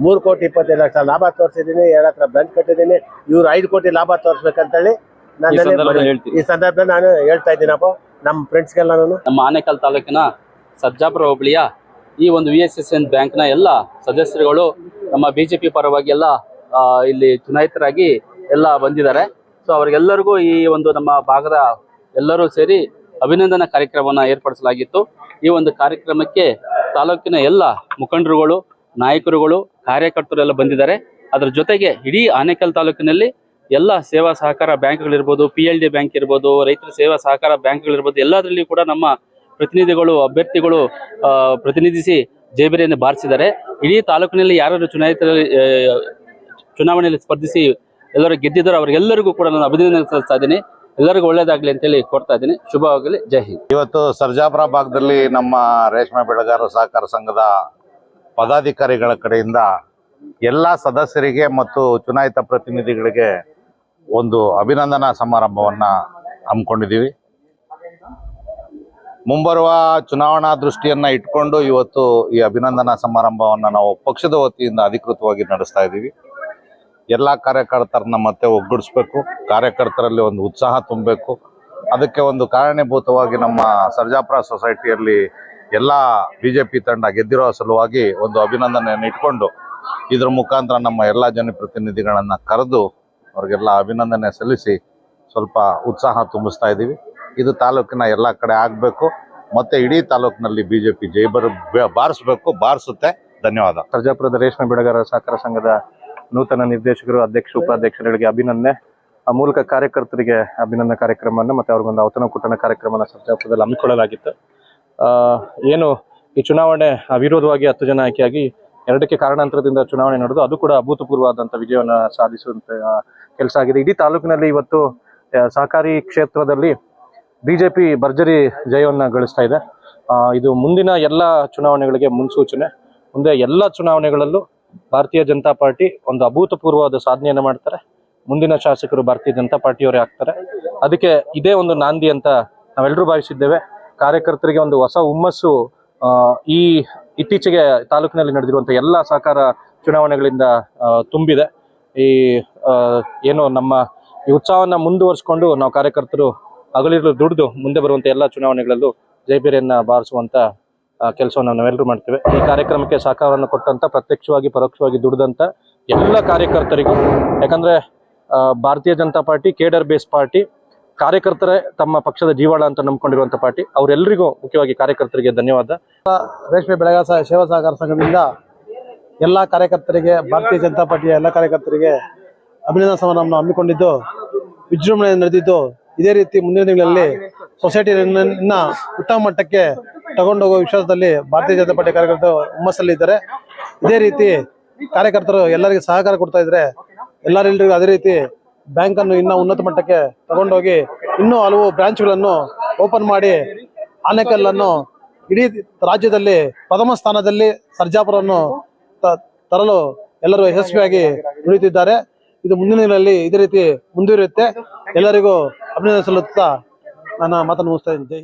3,25,00,000 ಲಾಭ ತೋರಿಸಿದ್ದೀನಿ, 2 ಹತ್ರ ಬ್ರಾಂಚ್ ಕಟ್ಟಿದ್ದೀನಿ. ಇವ್ರು 5 ಕೋಟಿ ಲಾಭ ತೋರಿಸ್ಬೇಕಂತೇಳಿ ನಾನು ಈ ಸಂದರ್ಭದಲ್ಲಿ ನಾನು ಹೇಳ್ತಾ ಇದ್ದೀನಪ್ಪ ನಮ್ಮ ಫ್ರೆಂಡ್ಸ್ಗೆಲ್ಲ. ನಮ್ಮ ಆನೇಕಲ್ ತಾಲೂಕಿನ ಸರ್ಜಾಪುರ ಹೋಬಳಿಯ ಈ ಒಂದು VSSN ಬ್ಯಾಂಕ್ನ ಎಲ್ಲ ಸದಸ್ಯರುಗಳು ನಮ್ಮ BJP ಪರವಾಗಿ ಎಲ್ಲ ಇಲ್ಲಿ ಚುನಾಯಿತರಾಗಿ ಎಲ್ಲ ಬಂದಿದ್ದಾರೆ. ಸೊ ಅವರಿಗೆಲ್ಲರಿಗೂ ಈ ಒಂದು ನಮ್ಮ ಭಾಗದ ಎಲ್ಲರೂ ಸೇರಿ ಅಭಿನಂದನಾ ಕಾರ್ಯಕ್ರಮವನ್ನು ಏರ್ಪಡಿಸಲಾಗಿತ್ತು. ಈ ಒಂದು ಕಾರ್ಯಕ್ರಮಕ್ಕೆ ತಾಲೂಕಿನ ಎಲ್ಲ ಮುಖಂಡರುಗಳು, ನಾಯಕರುಗಳು, ಕಾರ್ಯಕರ್ತರು ಎಲ್ಲ ಬಂದಿದ್ದಾರೆ. ಅದರ ಜೊತೆಗೆ ಇಡೀ ಆನೇಕಲ್ ತಾಲೂಕಿನಲ್ಲಿ ಎಲ್ಲ ಸೇವಾ ಸಹಕಾರ ಬ್ಯಾಂಕ್ಗಳಿರ್ಬೋದು, PLD ಬ್ಯಾಂಕ್ ಇರ್ಬೋದು, ರೈತರ ಸೇವಾ ಸಹಕಾರ ಬ್ಯಾಂಕ್ಗಳಿರ್ಬೋದು, ಎಲ್ಲದರಲ್ಲಿ ಕೂಡ ನಮ್ಮ ಪ್ರತಿನಿಧಿಗಳು, ಅಭ್ಯರ್ಥಿಗಳು ಪ್ರತಿನಿಧಿಸಿ ಜಯಬೇರಿಯನ್ನು ಬಾರಿಸಿದ್ದಾರೆ. ಇಡೀ ತಾಲೂಕಿನಲ್ಲಿ ಯಾರು ಚುನಾವಣೆಯಲ್ಲಿ ಸ್ಪರ್ಧಿಸಿ ಎಲ್ಲರೂ ಗೆದ್ದಿದ್ದಾರೆ ಅವರಿಗೆಲ್ಲರಿಗೂ ಕೂಡ ನಾನು ಅಭಿನಂದನೆ ಸಲ್ಲಿಸ್ತಾ ಇದ್ದೀನಿ. ಎಲ್ಲರಿಗೂ ಒಳ್ಳೇದಾಗ್ಲಿ ಅಂತೇಳಿ ಕೊಡ್ತಾ ಇದ್ದೀನಿ. ಶುಭವಾಗಲಿ. ಜೈ ಹಿಂದ್. ಇವತ್ತು ಸರ್ಜಾಪುರ ಭಾಗದಲ್ಲಿ ನಮ್ಮ ರೇಷ್ಮೆ ಬೆಳೆಗಾರರ ಸಹಕಾರ ಸಂಘದ ಪದಾಧಿಕಾರಿಗಳ ಕಡೆಯಿಂದ ಎಲ್ಲ ಸದಸ್ಯರಿಗೆ ಮತ್ತು ಚುನಾಯಿತ ಪ್ರತಿನಿಧಿಗಳಿಗೆ ಒಂದು ಅಭಿನಂದನಾ ಸಮಾರಂಭವನ್ನ ಹಮ್ಮಿಕೊಂಡಿದ್ದೀವಿ. ಮುಂಬರುವ ಚುನಾವಣಾ ದೃಷ್ಟಿಯನ್ನ ಇಟ್ಕೊಂಡು ಇವತ್ತು ಈ ಅಭಿನಂದನಾ ಸಮಾರಂಭವನ್ನು ನಾವು ಪಕ್ಷದ ವತಿಯಿಂದ ಅಧಿಕೃತವಾಗಿ ನಡೆಸ್ತಾ ಇದ್ದೀವಿ. ಎಲ್ಲ ಕಾರ್ಯಕರ್ತರನ್ನ ಮತ್ತೆ ಒಗ್ಗೂಡಿಸ್ಬೇಕು, ಕಾರ್ಯಕರ್ತರಲ್ಲಿ ಒಂದು ಉತ್ಸಾಹ ತುಂಬಬೇಕು. ಅದಕ್ಕೆ ಒಂದು ಕಾರಣೀಭೂತವಾಗಿ ನಮ್ಮ ಸರ್ಜಾಪುರ ಸೊಸೈಟಿಯಲ್ಲಿ ಎಲ್ಲ ಬಿಜೆಪಿ ತಂಡ ಗೆದ್ದಿರೋ ಸಲುವಾಗಿ ಒಂದು ಅಭಿನಂದನೆಯನ್ನು ಇಟ್ಕೊಂಡು ಇದ್ರ ಮುಖಾಂತರ ನಮ್ಮ ಎಲ್ಲ ಜನಪ್ರತಿನಿಧಿಗಳನ್ನ ಕರೆದು ಅವ್ರಿಗೆಲ್ಲ ಅಭಿನಂದನೆ ಸಲ್ಲಿಸಿ ಸ್ವಲ್ಪ ಉತ್ಸಾಹ ತುಂಬಿಸ್ತಾ ಇದ್ದೀವಿ. ಇದು ತಾಲೂಕಿನ ಎಲ್ಲ ಕಡೆ ಆಗಬೇಕು, ಮತ್ತೆ ಇಡೀ ತಾಲೂಕಿನಲ್ಲಿ ಬಿಜೆಪಿ ಬಾರಿಸುತ್ತೆ. ಧನ್ಯವಾದ. ಸರ್ಜಾಪುರದ ರೇಷ್ಮೆ ಬೆಳೆಗಾರರ ಸಹಕಾರ ಸಂಘದ ನೂತನ ನಿರ್ದೇಶಕರು, ಅಧ್ಯಕ್ಷರು, ಉಪಾಧ್ಯಕ್ಷರುಗಳಿಗೆ ಅಭಿನಂದನೆ. ಆ ಮೂಲಕ ಕಾರ್ಯಕರ್ತರಿಗೆ ಅಭಿನಂದನೆ ಕಾರ್ಯಕ್ರಮವನ್ನು ಮತ್ತೆ ಅವ್ರಿಗೊಂದು ಔತಣ ಕುಟನ ಕಾರ್ಯಕ್ರಮನ ಸರ್ಜಾಪುರದಲ್ಲಿ ಹಮ್ಮಿಕೊಳ್ಳಲಾಗಿತ್ತು. ಏನು ಈ ಚುನಾವಣೆ ಅವಿರೋಧವಾಗಿ 10 ಜನ ಆಯ್ಕೆಯಾಗಿ 2ಕ್ಕೆ ಕಾರಣಾಂತರದಿಂದ ಚುನಾವಣೆ ನಡೆದು ಅದು ಕೂಡ ಅಭೂತಪೂರ್ವವಾದಂಥ ವಿಜಯವನ್ನು ಸಾಧಿಸುವಂತ ಕೆಲಸ ಆಗಿದೆ. ಇಡೀ ತಾಲೂಕಿನಲ್ಲಿ ಇವತ್ತು ಸಹಕಾರಿ ಕ್ಷೇತ್ರದಲ್ಲಿ ಬಿಜೆಪಿ ಭರ್ಜರಿ ಜಯವನ್ನು ಗಳಿಸ್ತಾ ಇದೆ. ಇದು ಮುಂದಿನ ಎಲ್ಲ ಚುನಾವಣೆಗಳಿಗೆ ಮುನ್ಸೂಚನೆ. ಮುಂದೆ ಎಲ್ಲ ಚುನಾವಣೆಗಳಲ್ಲೂ ಭಾರತೀಯ ಜನತಾ ಪಾರ್ಟಿ ಒಂದು ಅಭೂತಪೂರ್ವವಾದ ಸಾಧನೆಯನ್ನು ಮಾಡ್ತಾರೆ. ಮುಂದಿನ ಶಾಸಕರು ಭಾರತೀಯ ಜನತಾ ಪಾರ್ಟಿಯವರೇ ಆಗ್ತಾರೆ. ಅದಕ್ಕೆ ಇದೇ ಒಂದು ನಾಂದಿ ಅಂತ ನಾವೆಲ್ಲರೂ ಭಾವಿಸಿದ್ದೇವೆ. ಕಾರ್ಯಕರ್ತರಿಗೆ ಒಂದು ಹೊಸ ಹುಮ್ಮಸ್ಸು ಈ ಇತ್ತೀಚೆಗೆ ತಾಲೂಕಿನಲ್ಲಿ ನಡೆದಿರುವಂಥ ಎಲ್ಲ ಸಹಕಾರ ಚುನಾವಣೆಗಳಿಂದ ತುಂಬಿದೆ. ಏನು ನಮ್ಮ ಈ ಉತ್ಸಾಹವನ್ನು ಮುಂದುವರಿಸಿಕೊಂಡು ನಾವು ಕಾರ್ಯಕರ್ತರು ಹಗಲಿರುಳು ದುಡಿದು ಮುಂದೆ ಬರುವಂಥ ಎಲ್ಲ ಚುನಾವಣೆಗಳಲ್ಲೂ ಜಯಬೇರಿಯನ್ನು ಬಾರಿಸುವಂಥ ಕೆಲಸವನ್ನು ನಾವೆಲ್ಲರೂ ಮಾಡ್ತೇವೆ. ಈ ಕಾರ್ಯಕ್ರಮಕ್ಕೆ ಸಹಕಾರವನ್ನು ಕೊಟ್ಟಂತ ಪ್ರತ್ಯಕ್ಷವಾಗಿ ಪರೋಕ್ಷವಾಗಿ ದುಡಿದಂಥ ಎಲ್ಲ ಕಾರ್ಯಕರ್ತರಿಗೂ, ಯಾಕಂದ್ರೆ Bharatiya Janata party cadre base party, ಕಾರ್ಯಕರ್ತರೇ ತಮ್ಮ ಪಕ್ಷದ ಜೀವಾಳ ಅಂತ ನಂಬ್ಕೊಂಡಿರುವಂಥ ಪಾರ್ಟಿ. ಅವರೆಲ್ಲರಿಗೂ ಮುಖ್ಯವಾಗಿ ಕಾರ್ಯಕರ್ತರಿಗೆ ಧನ್ಯವಾದ. ರೇಷ್ಮೆ ಬೆಳೆಗಾರ ಸೇವಾ ಸಹಕಾರ ಸಂಘದಿಂದ ಎಲ್ಲ ಕಾರ್ಯಕರ್ತರಿಗೆ, ಭಾರತೀಯ ಜನತಾ ಪಾರ್ಟಿಯ ಎಲ್ಲ ಕಾರ್ಯಕರ್ತರಿಗೆ ಅಭಿನಂದನಾ ಸಮಾರಂಭವನ್ನು ಹಮ್ಮಿಕೊಂಡಿದ್ದು ವಿಜೃಂಭಣೆ ನಡೆದಿದ್ದು. ಇದೇ ರೀತಿ ಮುಂದಿನ ದಿನಗಳಲ್ಲಿ ಸೊಸೈಟಿಯನ್ನ ಉತ್ತಮ ಮಟ್ಟಕ್ಕೆ ತಗೊಂಡೋಗುವ ವಿಶ್ವಾಸದಲ್ಲಿ ಭಾರತೀಯ ಜನತಾ ಪಾರ್ಟಿ ಕಾರ್ಯಕರ್ತರು ಹುಮ್ಮಸ್ಸಲ್ಲಿದ್ದಾರೆ. ಇದೇ ರೀತಿ ಕಾರ್ಯಕರ್ತರು ಎಲ್ಲರಿಗೂ ಸಹಕಾರ ಕೊಡ್ತಾ ಇದ್ದಾರೆ. ಎಲ್ಲರೆಲ್ಲರಿಗೂ ಅದೇ ರೀತಿ ಬ್ಯಾಂಕ್ ಅನ್ನು ಇನ್ನೂ ಉನ್ನತ ಮಟ್ಟಕ್ಕೆ ತಗೊಂಡೋಗಿ ಇನ್ನೂ ಹಲವು ಬ್ರಾಂಚ್ಗಳನ್ನು ಓಪನ್ ಮಾಡಿ ಆನೇಕಲ್ಲನ್ನು ಇಡೀ ರಾಜ್ಯದಲ್ಲಿ ಪ್ರಥಮ ಸ್ಥಾನದಲ್ಲಿ ಸರ್ಜಾಪುರವನ್ನು ತರಲು ಎಲ್ಲರೂ ಯಶಸ್ವಿಯಾಗಿ ನುಡಿಯುತ್ತಿದ್ದಾರೆ. ಇದು ಮುಂದಿನ ದಿನಗಳಲ್ಲಿ ಇದೇ ರೀತಿ ಮುಂದುವರಿಯುತ್ತೆ. ಎಲ್ಲರಿಗೂ ಅಭಿನಂದನೆ ಸಲ್ಲುತ್ತಾ ನನ್ನ ಮಾತನ್ನು ಮುಗಿಸ್ತಾ ಇದ್ದೀನಿ.